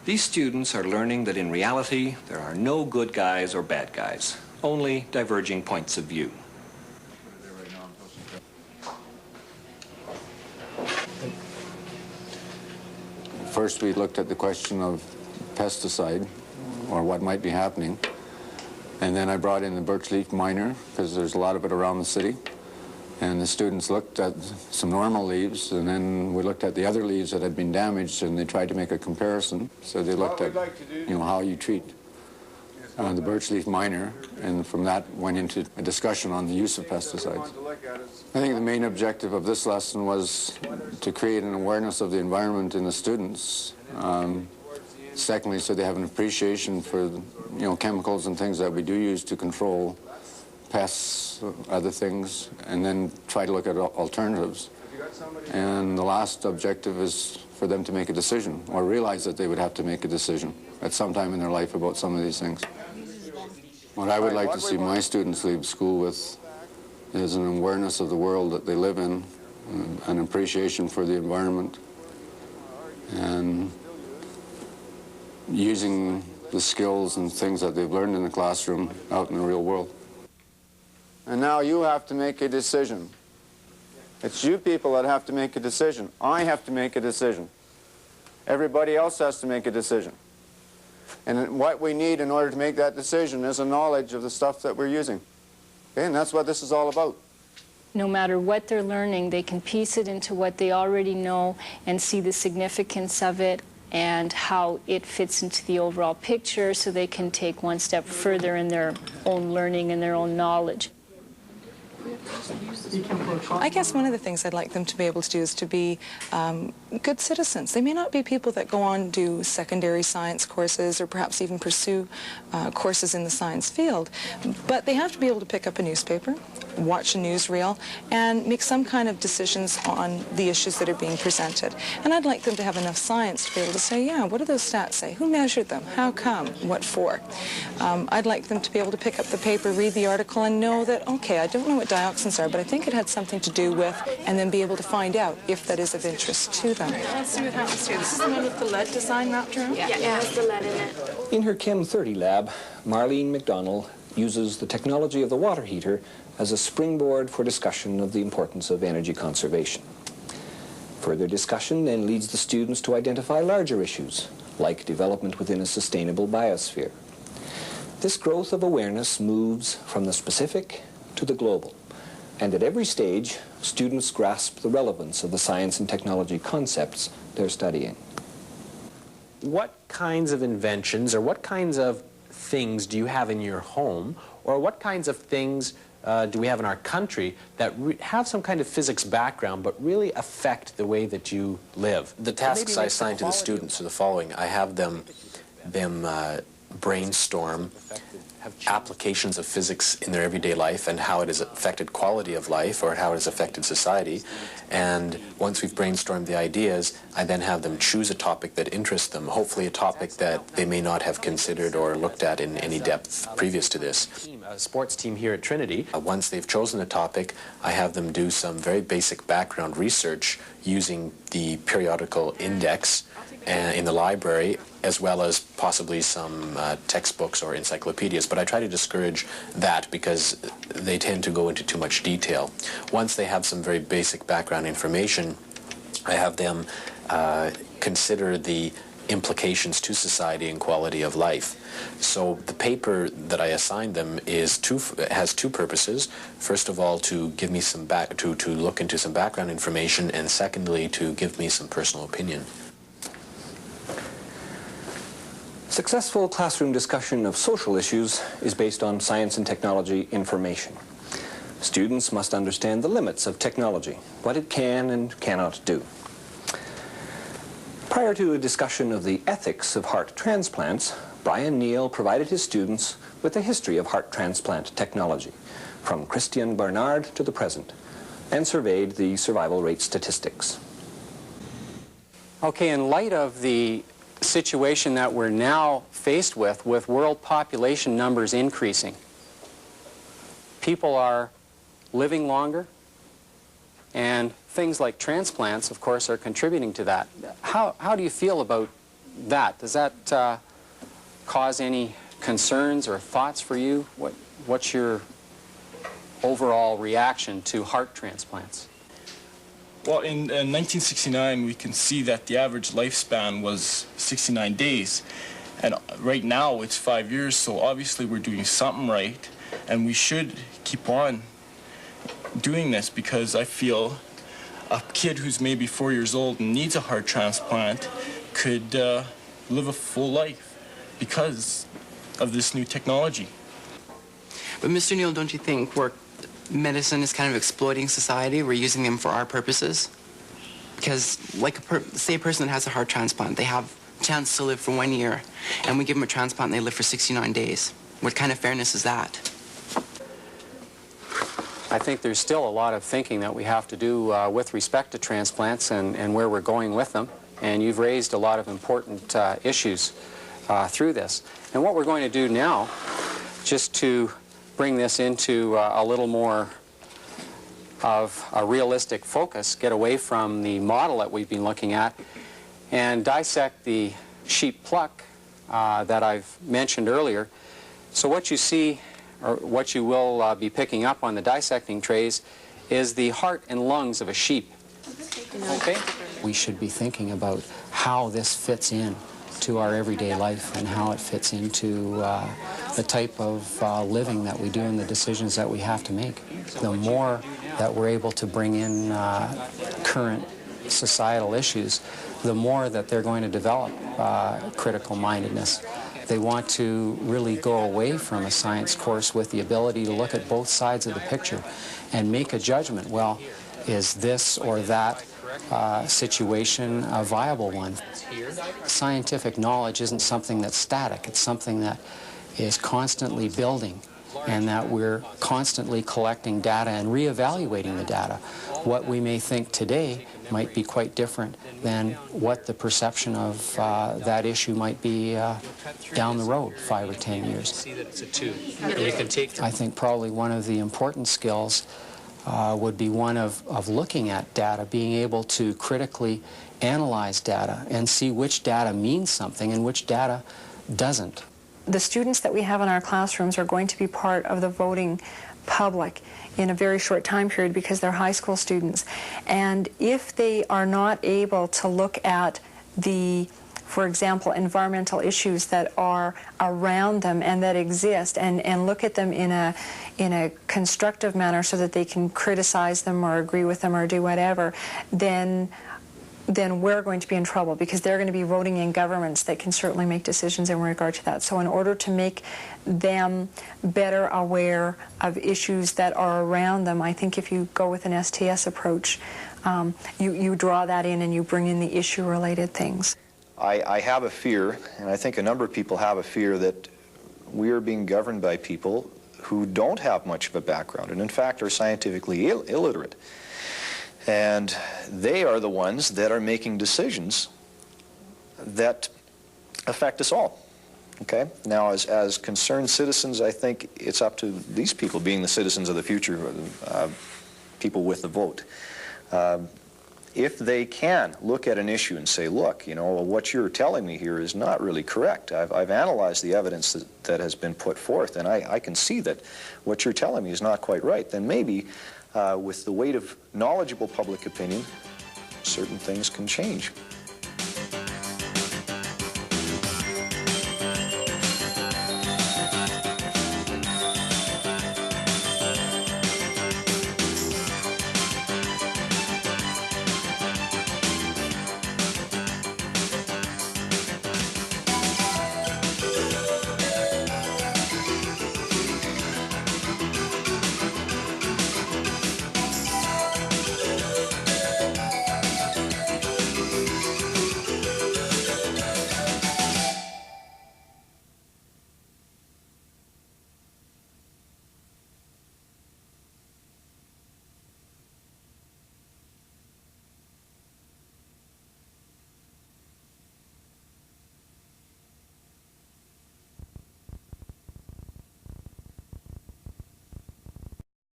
These students are learning that in reality, there are no good guys or bad guys, only diverging points of view. First, we looked at the question of pesticide, or what might be happening. And then I brought in the birch leaf miner, because there's a lot of it around the city. And the students looked at some normal leaves, and then we looked at the other leaves that had been damaged, and they tried to make a comparison. So they looked at, how you treat the birch leaf miner, and from that went into a discussion on the use of pesticides. I think the main objective of this lesson was to create an awareness of the environment in the students. Secondly, so they have an appreciation for, chemicals and things that we do use to control pests, other things, and then try to look at alternatives. And the last objective is for them to make a decision, or realize that they would have to make a decision at some time in their life about some of these things. What I would like to see my students leave school with is an awareness of the world that they live in, an appreciation for the environment, and using the skills and things that they've learned in the classroom out in the real world. And now you have to make a decision. It's you people that have to make a decision. I have to make a decision. Everybody else has to make a decision. And what we need in order to make that decision is a knowledge of the stuff that we're using. Okay? And that's what this is all about. No matter what they're learning, they can piece it into what they already know and see the significance of it and how it fits into the overall picture, so they can take one step further in their own learning and their own knowledge. I guess one of the things I'd like them to be able to do is to be good citizens. They may not be people that go on and do secondary science courses or perhaps even pursue courses in the science field, but they have to be able to pick up a newspaper, watch a newsreel, and make some kind of decisions on the issues that are being presented. And I'd like them to have enough science to be able to say, yeah, what do those stats say? Who measured them? How come? What for? I'd like them to be able to pick up the paper, read the article, and know that, okay, I don't know what dioxins are, but I think it had something to do with, and then be able to find out if that is of interest to them. Let's see what happens here. This is the one with the lead design wrapped around? Yeah, it has the lead in it. In her Chem 30 lab, Marlene McDonnell uses the technology of the water heater as a springboard for discussion of the importance of energy conservation. Further discussion then leads the students to identify larger issues, like development within a sustainable biosphere. This growth of awareness moves from the specific to the global, and at every stage, students grasp the relevance of the science and technology concepts they're studying. What kinds of inventions or what kinds of things do you have in your home, or what kinds of things do we have in our country that have some kind of physics background but really affect the way that you live? The tasks I assign to the students are the following. I have them brainstorm applications of physics in their everyday life and how it has affected quality of life or how it has affected society. And once we've brainstormed the ideas, I then have them choose a topic that interests them, hopefully a topic that they may not have considered or looked at in any depth previous to this. A sports team here at Trinity, once they've chosen a topic, I have them do some very basic background research using the periodical index in the library, as well as possibly some textbooks or encyclopedias. But I try to discourage that because they tend to go into too much detail. Once they have some very basic background information, I have them consider the implications to society and quality of life. So the paper that I assigned them has two purposes. First of all, to give me some to look into some background information, and secondly, to give me some personal opinion. Successful classroom discussion of social issues is based on science and technology information. Students must understand the limits of technology, what it can and cannot do. Prior to a discussion of the ethics of heart transplants, Brian Neal provided his students with a history of heart transplant technology, from Christian Barnard to the present, and surveyed the survival rate statistics. Okay, in light of the situation that we're now faced with world population numbers increasing, people are living longer, and things like transplants, of course, are contributing to that. How do you feel about that? Does that cause any concerns or thoughts for you? What's your overall reaction to heart transplants? Well, in 1969, we can see that the average lifespan was 69 days. And right now, it's 5 years, so obviously we're doing something right. And we should keep on doing this, because I feel a kid who's maybe 4 years old and needs a heart transplant could live a full life because of this new technology. But Mr. Neal, don't you think medicine is kind of exploiting society? We're using them for our purposes? Because, like, say a person that has a heart transplant, they have a chance to live for 1 year, and we give them a transplant and they live for 69 days. What kind of fairness is that? I think there's still a lot of thinking that we have to do with respect to transplants and where we're going with them. And you've raised a lot of important issues through this. And what we're going to do now, just to bring this into a little more of a realistic focus, get away from the model that we've been looking at, and dissect the sheep pluck that I've mentioned earlier. So what you see, or what you will be picking up on the dissecting trays, is the heart and lungs of a sheep. Okay? We should be thinking about how this fits in to our everyday life and how it fits into the type of living that we do and the decisions that we have to make. The more that we're able to bring in current societal issues, the more that they're going to develop critical mindedness. They want to really go away from a science course with the ability to look at both sides of the picture and make a judgment. Well, is this or that situation a viable one? Scientific knowledge isn't something that's static. It's something that is constantly building, and that we're constantly collecting data and reevaluating the data. What we may think today might be quite different than what the perception of that issue might be down the road 5 or 10 years. I think probably one of the important skills would be one of looking at data, being able to critically analyze data and see which data means something and which data doesn't. The students that we have in our classrooms are going to be part of the voting public in a very short time period because they're high school students. And if they are not able to look at the, for example, environmental issues that are around them and that exist and look at them in a constructive manner so that they can criticize them or agree with them or do whatever, then we're going to be in trouble because they're going to be voting in governments that can certainly make decisions in regard to that. So in order to make them better aware of issues that are around them, I think if you go with an STS approach, you draw that in and you bring in the issue-related things. I have a fear, and I think a number of people have a fear, that we are being governed by people who don't have much of a background and in fact are scientifically illiterate. And they are the ones that are making decisions that affect us all. Okay? Now, as concerned citizens, I think it's up to these people, being the citizens of the future, people with the vote. If they can look at an issue and say, look, you know, what you're telling me here is not really correct. I've analyzed the evidence that has been put forth, and I can see that what you're telling me is not quite right, then maybe with the weight of knowledgeable public opinion, certain things can change.